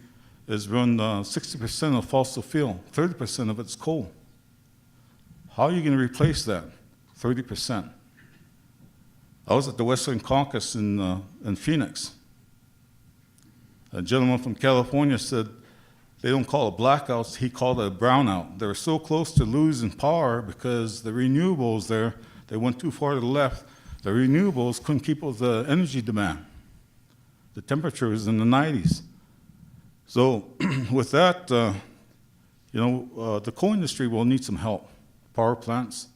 is run 60% of fossil fuel, 30% of it's coal. How are you going to replace that 30%? I was at the Western Caucus in Phoenix. A gentleman from California said they don't call it blackouts, he called it a brownout. They were so close to losing power because the renewables there, they went too far to the left. The renewables couldn't keep up with the energy demand. The temperature was in the 90s. So with that, the coal industry will need some help. Power plants,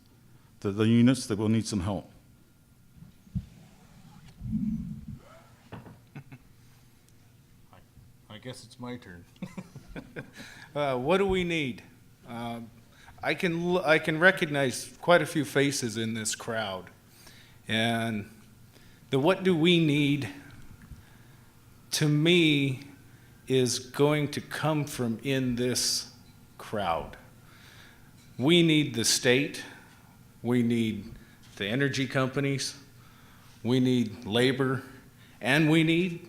the units, they will need some help. I guess it's my turn. What do we need? I can recognize quite a few faces in this crowd, and the what do we need, to me, is going to come from in this crowd. We need the state, we need the energy companies, we need labor, and we need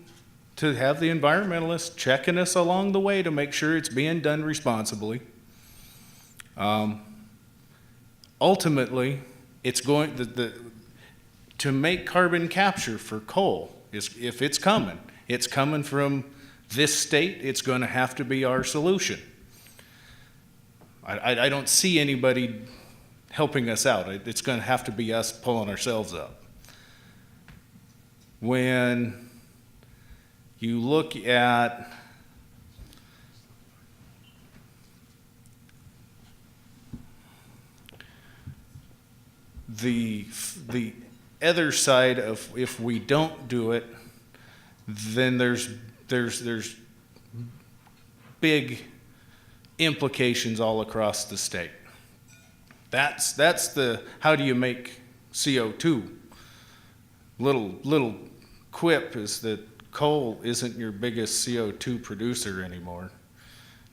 to have the environmentalists checking us along the way to make sure it's being done responsibly. Ultimately, it's going to make carbon capture for coal, if it's coming from this state, it's going to have to be our solution. I don't see anybody helping us out. It's going to have to be us pulling ourselves up. When you look at the other side of, if we don't do it, then there's big implications all across the state. That's the how do you make CO2? Little quip is that coal isn't your biggest CO2 producer anymore.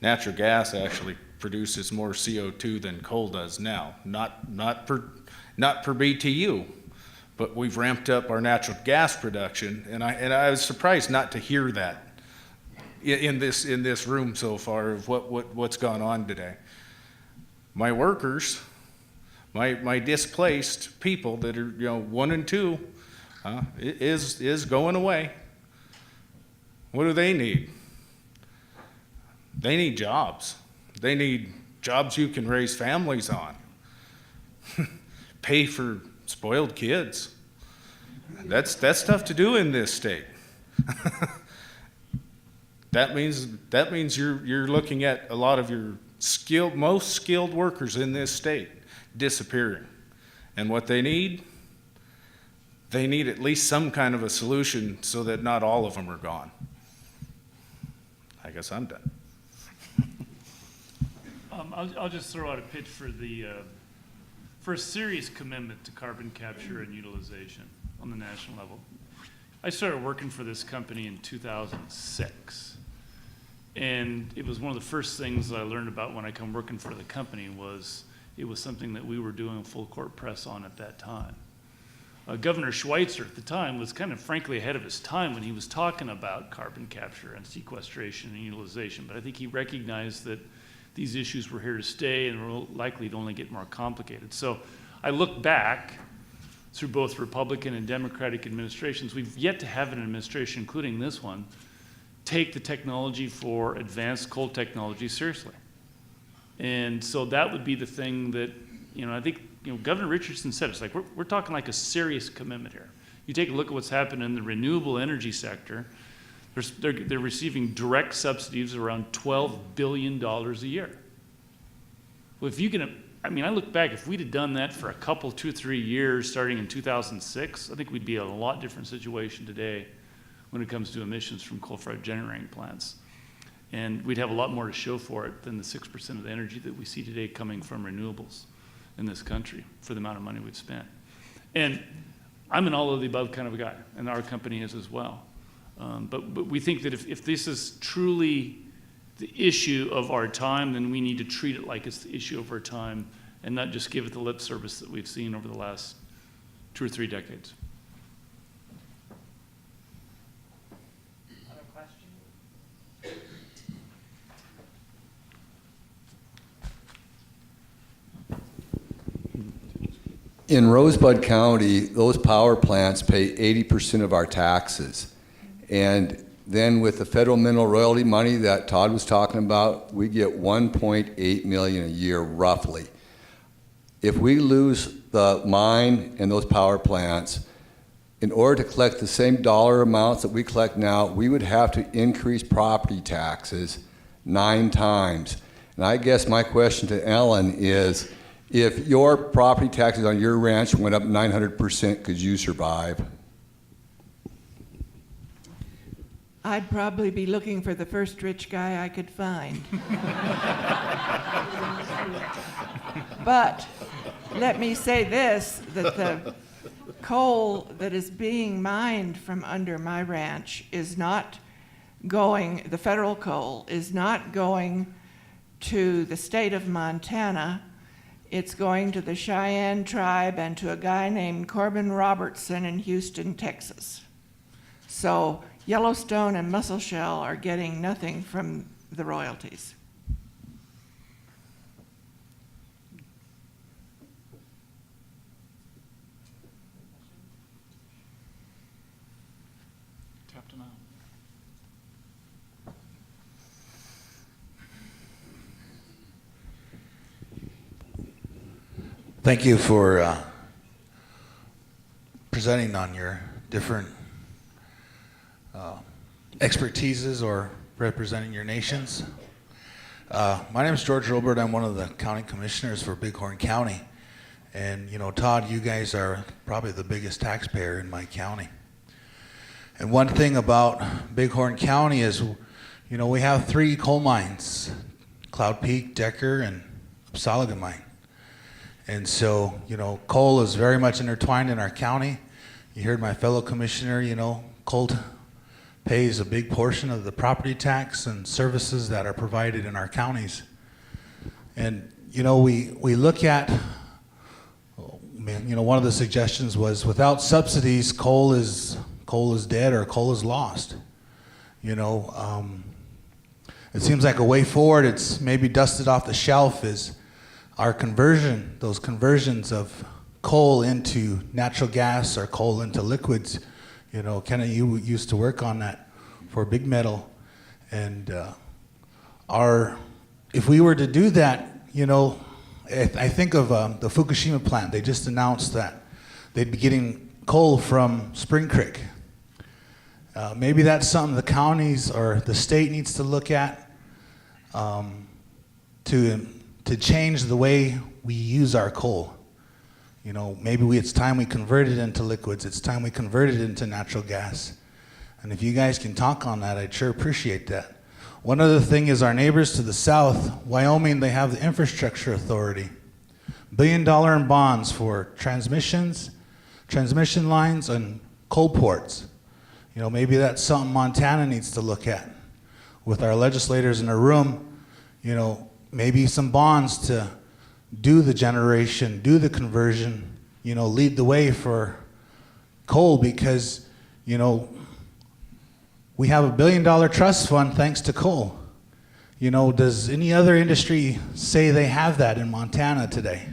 Natural gas actually produces more CO2 than coal does now. Not per BTU, but we've ramped up our natural gas production, and I was surprised not to hear that in this room so far of what's gone on today. My workers, my displaced people that are 1 and 2, is going away. What do they need? They need jobs. They need jobs you can raise families on. Pay for spoiled kids. That's tough to do in this state. That means you're looking at a lot of your most skilled workers in this state disappearing. And what they need at least some kind of a solution so that not all of them are gone. guess I'm done. I'll just throw out a pitch for for a serious commitment to carbon capture and utilization on the national level. I started working for this company in 2006. And it was one of the first things that I learned about when I come working for the company was it was something that we were doing a full court press on at that time. Governor Schweitzer at the time was kind of frankly ahead of his time when he was talking about carbon capture and sequestration and utilization, but I think he recognized that these issues were here to stay and were likely to only get more complicated. So I look back through both Republican and Democratic administrations. We've yet to have an administration, including this one, take the technology for advanced coal technology seriously. And so that would be the thing that, I think, Governor Richardson said, it's like, we're talking like a serious commitment here. You take a look at what's happened in the renewable energy sector, they're receiving direct subsidies around $12 billion a year. Well, if you can, I look back, if we'd have done that for a couple, 2 or 3 years, starting in 2006, I think we'd be in a lot different situation today when it comes to emissions from coal-fired generating plants. And we'd have a lot more to show for it than the 6% of the energy that we see today coming from renewables in this country for the amount of money we've spent. And I'm an all of the above kind of a guy, and our company is as well. But we think that if this is truly the issue of our time, then we need to treat it like it's the issue of our time and not just give it the lip service that we've seen over the last 2 or 3 decades. Other questions? In Rosebud County, those power plants pay 80% of our taxes. And then with the federal mineral royalty money that Todd was talking about, we get $1.8 million a year roughly. If we lose the mine and those power plants, in order to collect the same dollar amounts that we collect now, we would have to increase property taxes 9 times. And I guess my question to Ellen is, if your property taxes on your ranch went up 900%, could you survive? I'd probably be looking for the first rich guy I could find. But let me say this, that the coal that is being mined from under my ranch is not going, the federal coal is not going to the state of Montana. It's going to the Cheyenne tribe and to a guy named Corbin Robertson in Houston, Texas. So Yellowstone and Musselshell are getting nothing from the royalties. Captain Al. Thank you for presenting on your different expertises or representing your nations. My name is George Robert. I'm one of the county commissioners for Bighorn County. And, Todd, you guys are probably the biggest taxpayer in my county. And one thing about Bighorn County is, we have 3 coal mines, Cloud Peak, Decker, and Upsalaga Mine. And so, coal is very much intertwined in our county. You heard my fellow commissioner, coal pays a big portion of the property tax and services that are provided in our counties. And, we look at, one of the suggestions was without subsidies, coal is dead or coal is lost. It seems like a way forward, it's maybe dusted off the shelf, is our those conversions of coal into natural gas or coal into liquids. Kenna, you used to work on that for Big Metal. And if we were to do that, I think of the Fukushima plant. They just announced that they'd be getting coal from Spring Creek. Maybe that's something the counties or the state needs to look at to change the way we use our coal. Maybe it's time we convert it into liquids. It's time we convert it into natural gas. And if you guys can talk on that, I'd sure appreciate that. One other thing is our neighbors to the south, Wyoming, they have the Infrastructure Authority. $1 billion in bonds for transmission lines, and coal ports. You know, maybe that's something Montana needs to look at. With our legislators in a room, you know, maybe some bonds to do the generation, do the conversion, you know, lead the way for coal, because, you know, we have $1 billion trust fund thanks to coal. You know, does any other industry say they have that in Montana today?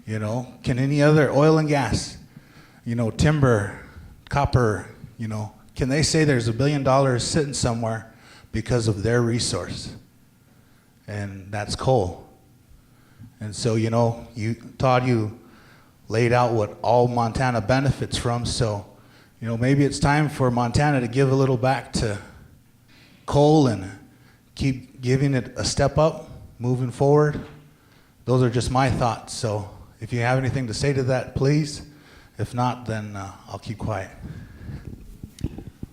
You know, can any other oil and gas, you know, timber, copper, you know, can they say there's $1 billion sitting somewhere because of their resource? And that's coal. And so, you know, Todd, you laid out what all Montana benefits from, so, you know, maybe it's time for Montana to give a little back to coal and keep giving it a step up, moving forward. Those are just my thoughts, so if you have anything to say to that, please. If not, then I'll keep quiet.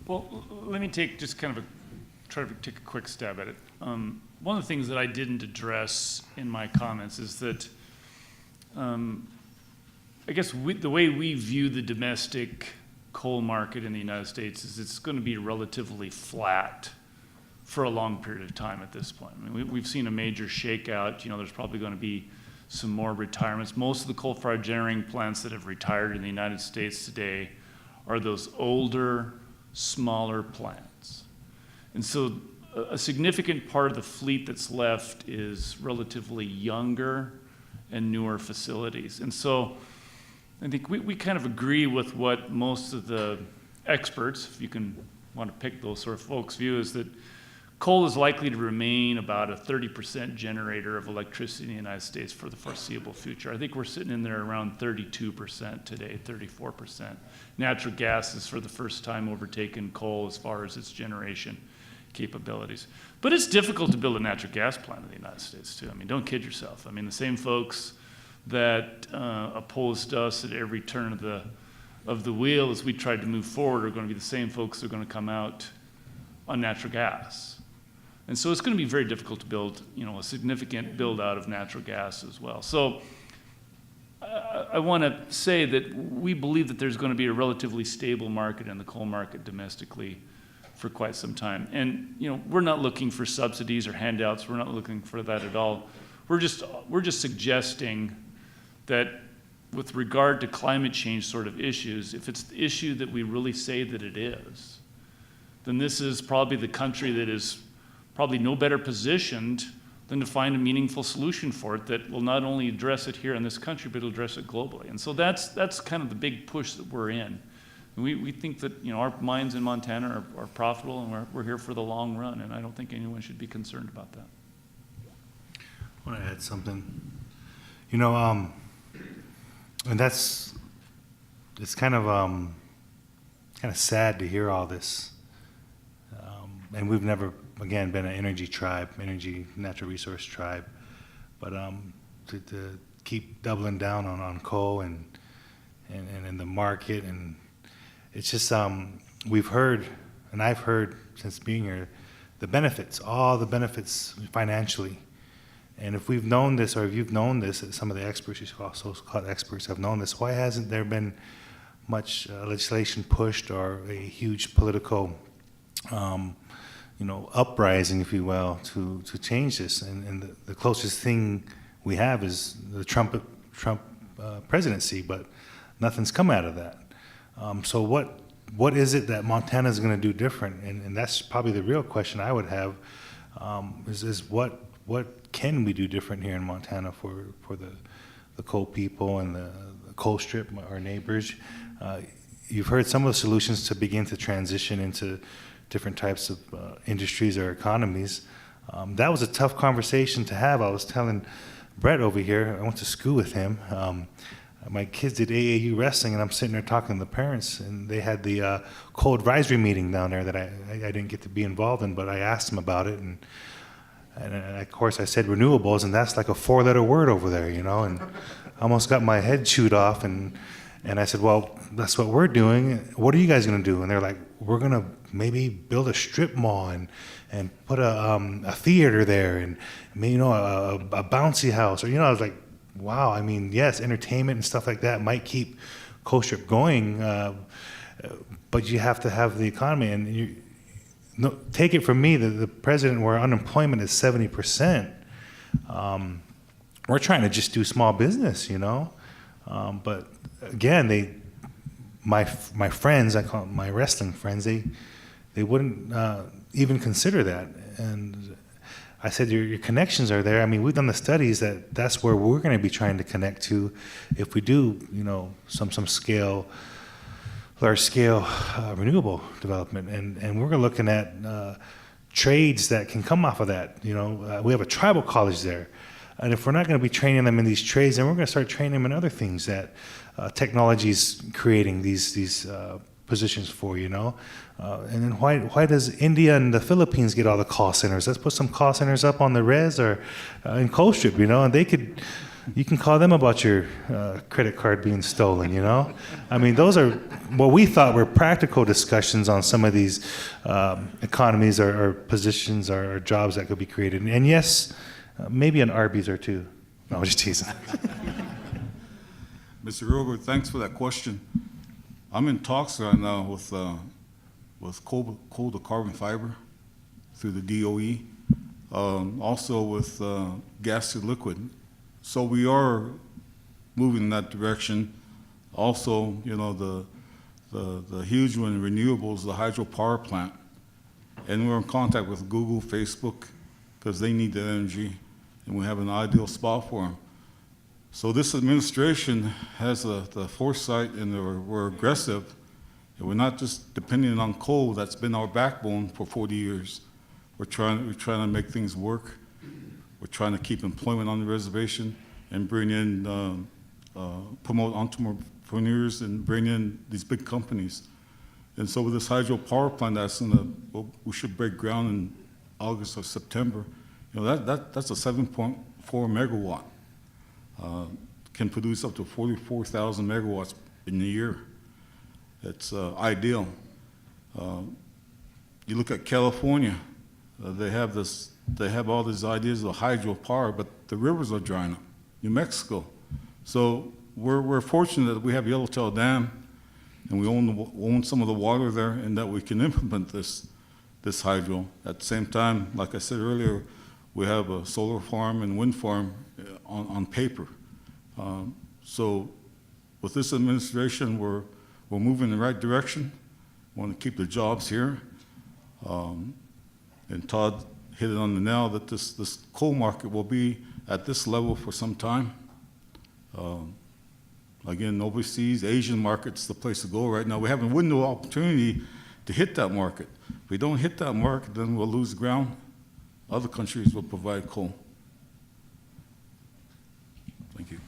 Well, let me try to take a quick stab at it. One of the things that I didn't address in my comments is that I guess the way we view the domestic coal market in the United States is it's going to be relatively flat for a long period of time at this point. I mean, we've seen a major shakeout. You know, there's probably going to be some more retirements. Most of the coal-fired generating plants that have retired in the United States today are those older, smaller plants. And so a significant part of the fleet that's left is relatively younger and newer facilities. And so I think we kind of agree with what most of the experts, if you can want to pick those sort of folks' view, is that coal is likely to remain about a 30% generator of electricity in the United States for the foreseeable future. I think we're sitting in there around 32% today, 34%. Natural gas has for the first time overtaken coal as far as its generation capabilities. But it's difficult to build a natural gas plant in the United States too. I mean, don't kid yourself. I mean, the same folks that opposed us at every turn of the wheel as we tried to move forward are going to be the same folks that are going to come out on natural gas. And so it's going to be very difficult to build, you know, a significant build out of natural gas as well. So I want to say that we believe that there's going to be a relatively stable market in the coal market domestically for quite some time. And, you know, we're not looking for subsidies or handouts. We're not looking for that at all. We're just suggesting that with regard to climate change sort of issues, if it's the issue that we really say that it is, then this is probably the country that is probably no better positioned than to find a meaningful solution for it that will not only address it here in this country, but it'll address it globally. And so that's kind of the big push that we're in. And we think that, you know, our mines in Montana are profitable, and we're here for the long run, and I don't think anyone should be concerned about that. I want to add something. You know, and it's kind of sad to hear all this. And we've never, again, been an energy natural resource tribe. But to keep doubling down on coal and the market, and it's just, we've heard, and I've heard since being here, the benefits, all the benefits financially. And if we've known this, or if you've known this, some of the experts, you also called experts, have known this, why hasn't there been much legislation pushed or a huge political uprising, if you will, to change this? And the closest thing we have is the Trump presidency, but nothing's come out of that. So what is it that Montana is going to do different? And that's probably the real question I would have, is what can we do different here in Montana for the coal people and the coal strip, our neighbors? You've heard some of the solutions to begin to transition into different types of industries or economies. That was a tough conversation to have. I was telling Brett over here, I went to school with him. My kids did AAU wrestling, and I'm sitting there talking to the parents, and they had the coal advisory meeting down there that I didn't get to be involved in, but I asked them about it, and of course I said renewables, and that's like a 4-letter word over there, you know, and I almost got my head chewed off, and I said, well, that's what we're doing. What are you guys going to do? And they're like, we're gonna maybe build a strip mall and put a theater there, and maybe, a bouncy house, or, I was like, wow. I mean, yes, entertainment and stuff like that might keep Coast Strip going, but you have to have the economy. And no, take it from me, the president, where unemployment is 70%. We're trying to just do small business, but again, my friends, I call them my wrestling friends, they wouldn't even consider that. And I said, your connections are there. I mean, we've done the studies that's where we're going to be trying to connect to if we do, some large scale renewable development. And we're looking at trades that can come off of that. We have a tribal college there. And if we're not going to be training them in these trades, then we're going to start training them in other things that technology's creating these positions for, and then why does India and the Philippines get all the call centers? Let's put some call centers up on the res or in Coast Strip, and you can call them about your credit card being stolen, I mean, those are what we thought were practical discussions on some of these economies or positions or jobs that could be created. And yes, maybe an Arby's or two. No, I'm just teasing. Mr. Robert, thanks for that question. I'm in talks right now with coal to carbon fiber through the DOE, also with gas to liquid. So we are moving in that direction. Also, the huge one, renewables, the hydropower plant. And we're in contact with Google, Facebook, because they need the energy, and we have an ideal spot for them. So this administration has the foresight, and we're aggressive. And we're not just depending on coal. That's been our backbone for 40 years. We're trying to make things work. We're trying to keep employment on the reservation and bring in, promote entrepreneurs and bring in these big companies. And so with this hydropower plant we should break ground in August or September. That's a 7.4 megawatt. Can produce up to 44,000 megawatts in a year. It's ideal. You look at California, they have all these ideas of hydropower, but the rivers are drying up. New Mexico. So we're fortunate that we have Yellowtail Dam, and we own some of the water there, and that we can implement this hydro. At the same time, like I said earlier, we have a solar farm and wind farm on paper. So with this administration, we're moving in the right direction. We want to keep the jobs here. And Todd hit it on the nail that this coal market will be at this level for some time. Again, overseas, Asian market's the place to go right now. We have a window of opportunity to hit that market. If we don't hit that market, then we'll lose ground. Other countries will provide coal. Thank you.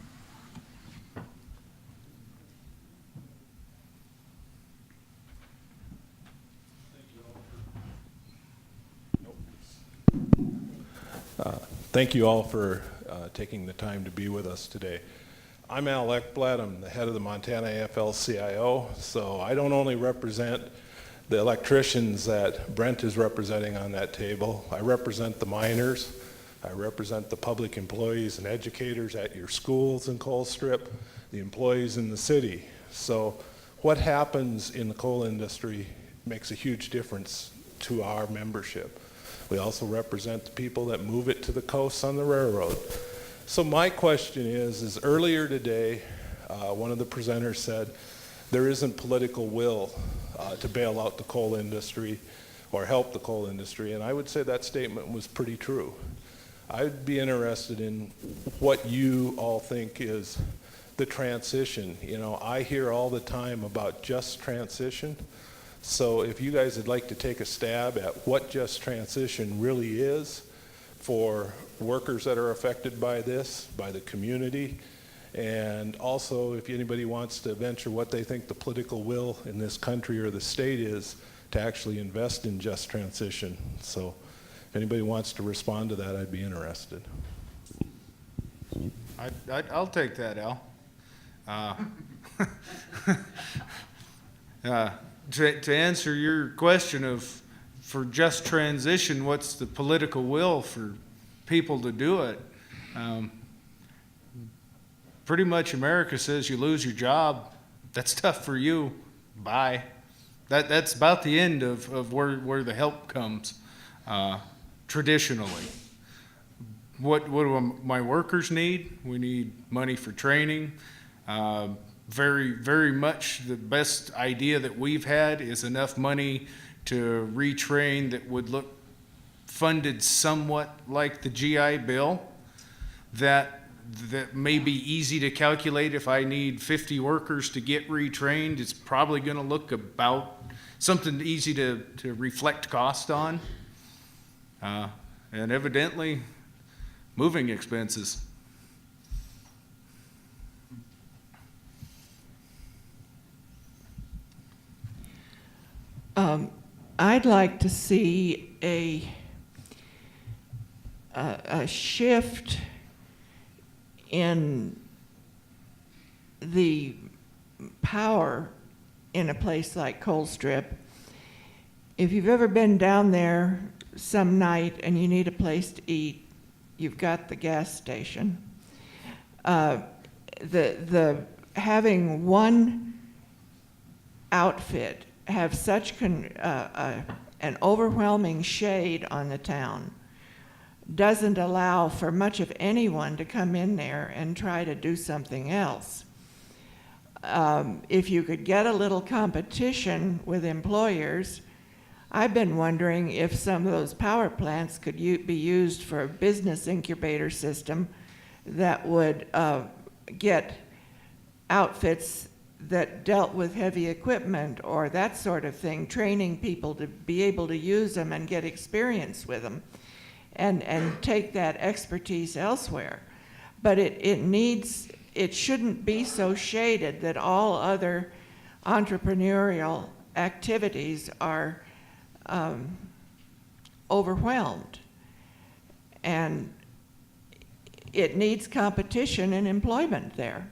Thank you all for taking the time to be with us today. I'm Al Ekblad. I'm the head of the Montana AFL-CIO, so I don't only represent the electricians that Brent is representing on that table. I represent the miners. I represent the public employees and educators at your schools in Coal Strip, the employees in the city. So what happens in the coal industry makes a huge difference to our membership. We also represent the people that move it to the coast on the railroad. So my question is earlier today, one of the presenters said there isn't political will to bail out the coal industry or help the coal industry, and I would say that statement was pretty true. I'd be interested in what you all think is the transition. I hear all the time about just transition. So if you guys would like to take a stab at what just transition really is for workers that are affected by this, by the community, and also if anybody wants to venture what they think the political will in this country or the state is to actually invest in just transition. So if anybody wants to respond to that, I'd be interested. I'll take that, Al. to answer your question of, for just transition, what's the political will for people to do it? Pretty much America says you lose your job, that's tough for you, bye. That's about the end of where the help comes, traditionally. What do my workers need? We need money for training. Very, very much the best idea that we've had is enough money to retrain that would look funded somewhat like the GI Bill, that may be easy to calculate. If I need 50 workers to get retrained, it's probably going to look about something easy to reflect cost on. And evidently, moving expenses. I'd like to see a shift in the power in a place like Colstrip. If you've ever been down there some night and you need a place to eat, you've got the gas station. Having one outfit have such an overwhelming shade on the town doesn't allow for much of anyone to come in there and try to do something else. If you could get a little competition with employers, I've been wondering if some of those power plants could be used for a business incubator system that would get outfits that dealt with heavy equipment or that sort of thing, training people to be able to use them and get experience with them, and take that expertise elsewhere. But it shouldn't be so shaded that all other entrepreneurial activities are overwhelmed. And it needs competition and employment there.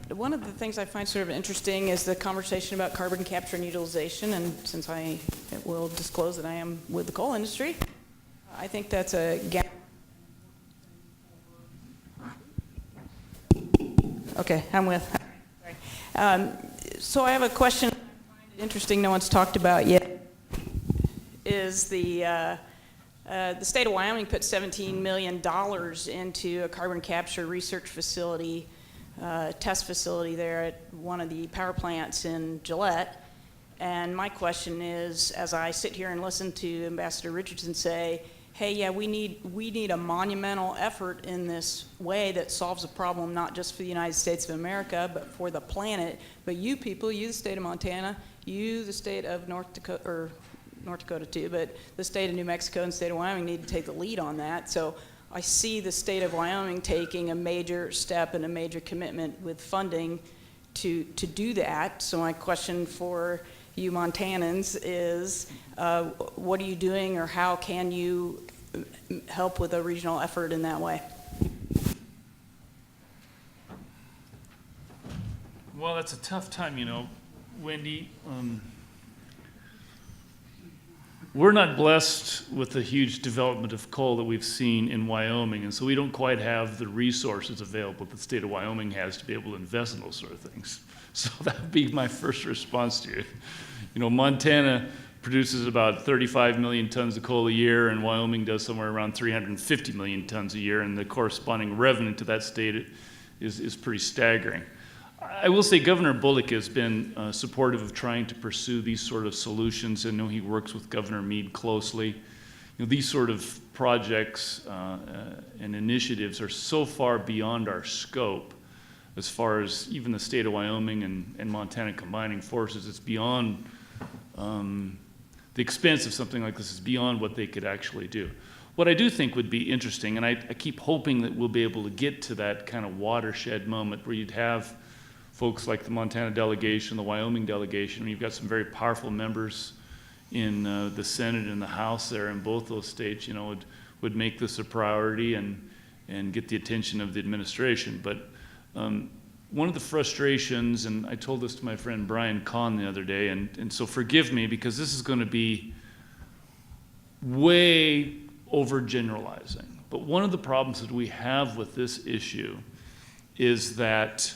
One of the things I find sort of interesting is the conversation about carbon capture and utilization, and since I will disclose that I am with the coal industry, I think that's a gap. Okay, I'm with. Sorry. So I have a question I find interesting no one's talked about yet, is the state of Wyoming put $17 million into a carbon capture research facility, test facility there at one of the power plants in Gillette. And my question is, as I sit here and listen to Ambassador Richardson say, hey, yeah, we need a monumental effort in this way that solves a problem not just for the United States of America, but for the planet. But you people, you the state of Montana, you the state of North Dakota too, but the state of New Mexico and the state of Wyoming need to take the lead on that. So I see the state of Wyoming taking a major step and a major commitment with funding to do that. So my question for you Montanans is, what are you doing, or how can you help with a regional effort in that way? Well, that's a tough time, Wendy. We're not blessed with the huge development of coal that we've seen in Wyoming, and so we don't quite have the resources available that the state of Wyoming has to be able to invest in those sort of things. So that would be my first response to you. Montana produces about 35 million tons of coal a year, and Wyoming does somewhere around 350 million tons a year, and the corresponding revenue to that state is pretty staggering. I will say Governor Bullock has been supportive of trying to pursue these sort of solutions. I know he works with Governor Meade closely. These sort of projects and initiatives are so far beyond our scope as far as even the state of Wyoming and Montana combining forces. It's beyond the expense of something like this is beyond what they could actually do. What I do think would be interesting, and I keep hoping that we'll be able to get to that kind of watershed moment where you'd have folks like the Montana delegation, the Wyoming delegation. I mean, you've got some very powerful members in the Senate and the House there in both those states, would make this a priority and get the attention of the administration. But one of the frustrations, and I told this to my friend Brian Kahn the other day, and so forgive me because this is going to be way overgeneralizing. But one of the problems that we have with this issue is that,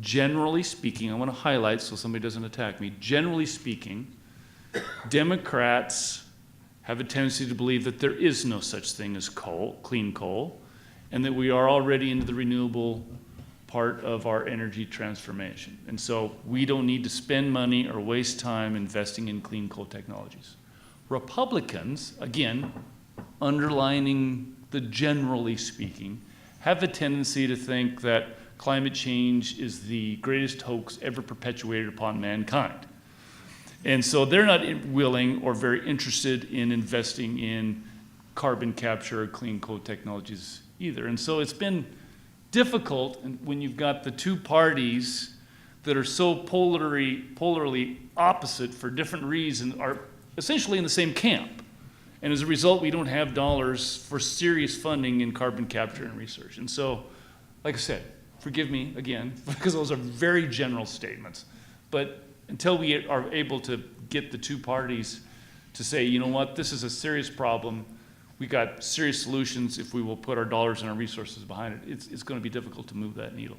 generally speaking, I want to highlight so somebody doesn't attack me, generally speaking, Democrats have a tendency to believe that there is no such thing as coal, clean coal, and that we are already into the renewable part of our energy transformation. And so we don't need to spend money or waste time investing in clean coal technologies. Republicans, again, underlining the generally speaking, have a tendency to think that climate change is the greatest hoax ever perpetuated upon mankind. And so they're not willing or very interested in investing in carbon capture or clean coal technologies either. And so it's been difficult when you've got the two parties that are so polarly opposite for different reasons, are essentially in the same camp. And as a result, we don't have dollars for serious funding in carbon capture and research. And so, like I said, forgive me again, because those are very general statements. But until we are able to get the two parties to say, you know what, this is a serious problem, we got serious solutions if we will put our dollars and our resources behind it, it's going to be difficult to move that needle.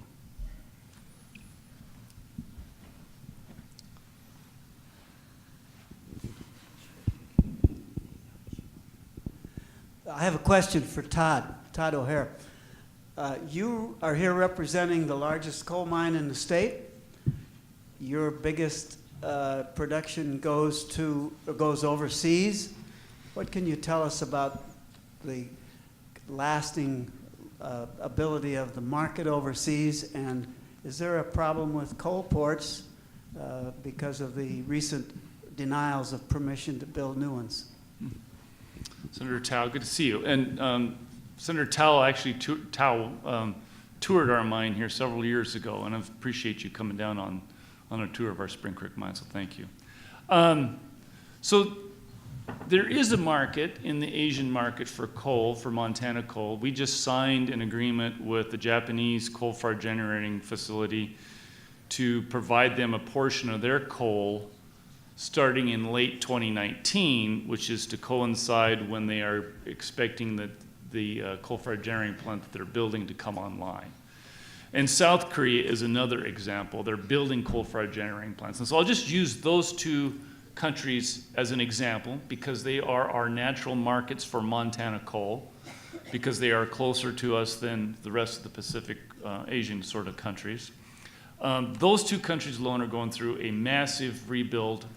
I have a question for Todd O'Hare. You are here representing the largest coal mine in the state. Your biggest production goes overseas. What can you tell us about the lasting ability of the market overseas, and is there a problem with coal ports because of the recent denials of permission to build new ones? Senator Tao, good to see you. And Senator Tao actually toured our mine here several years ago, and I appreciate you coming down on a tour of our Spring Creek mine, so thank you. So there is a market in the Asian market for coal, for Montana coal. We just signed an agreement with the Japanese coal-fired generating facility to provide them a portion of their coal starting in late 2019, which is to coincide when they are expecting the coal-fired generating plant that they're building to come online. And South Korea is another example. They're building coal-fired generating plants. And so I'll just use those two countries as an example because they are our natural markets for Montana coal, because they are closer to us than the rest of the Pacific Asian sort of countries. Those two countries alone are going through a massive rebuild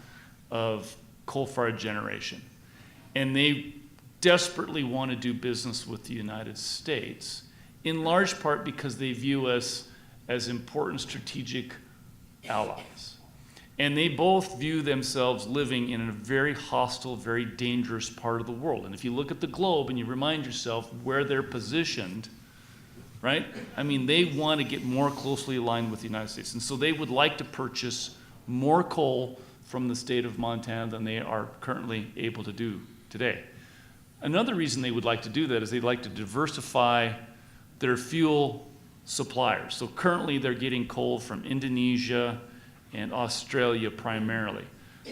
of coal-fired generation. And they desperately want to do business with the United States, in large part because they view us as important strategic allies. And they both view themselves living in a very hostile, very dangerous part of the world. And if you look at the globe and you remind yourself where they're positioned, right? I mean, they want to get more closely aligned with the United States. And so they would like to purchase more coal from the state of Montana than they are currently able to do today. Another reason they would like to do that is they'd like to diversify their fuel suppliers. So currently they're getting coal from Indonesia and Australia primarily.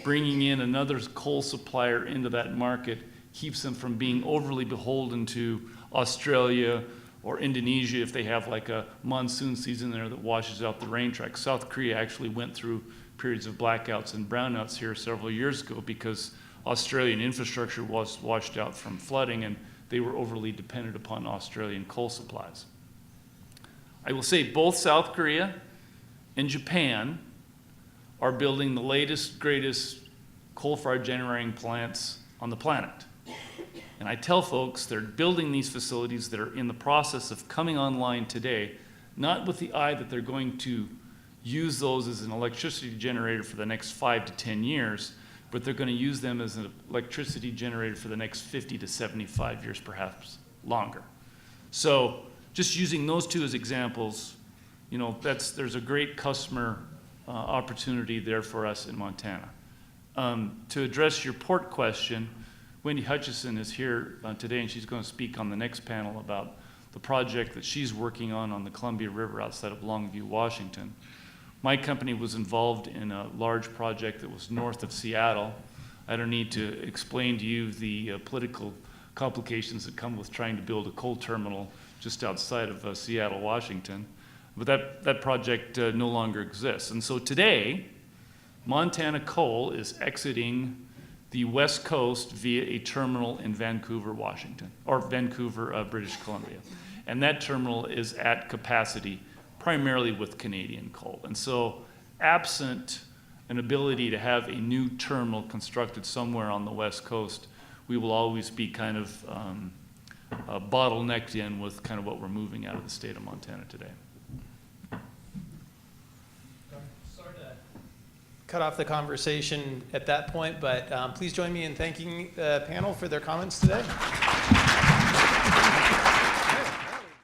Bringing in another coal supplier into that market keeps them from being overly beholden to Australia or Indonesia if they have like a monsoon season there that washes out the rain tracks. South Korea actually went through periods of blackouts and brownouts here several years ago because Australian infrastructure was washed out from flooding and they were overly dependent upon Australian coal supplies. I will say both South Korea and Japan are building the latest, greatest coal-fired generating plants on the planet. And I tell folks they're building these facilities that are in the process of coming online today, not with the eye that they're going to use those as an electricity generator for the next 5 to 10 years, but they're going to use them as an electricity generator for the next 50 to 75 years, perhaps longer. So just using those two as examples, you know, there's a great customer opportunity there for us in Montana. To address your port question, Wendy Hutchison is here today, and she's going to speak on the next panel about the project that she's working on the Columbia River outside of Longview, Washington. My company was involved in a large project that was north of Seattle. I don't need to explain to you the political complications that come with trying to build a coal terminal just outside of Seattle, Washington. But that project no longer exists. And so today, Montana Coal is exiting the West Coast via a terminal in Vancouver, Washington, or Vancouver, British Columbia. And that terminal is at capacity primarily with Canadian coal. And so absent an ability to have a new terminal constructed somewhere on the West Coast, we will always be kind of bottlenecked in with kind of what we're moving out of the state of Montana today. Sorry to cut off the conversation at that point, but please join me in thanking the panel for their comments today.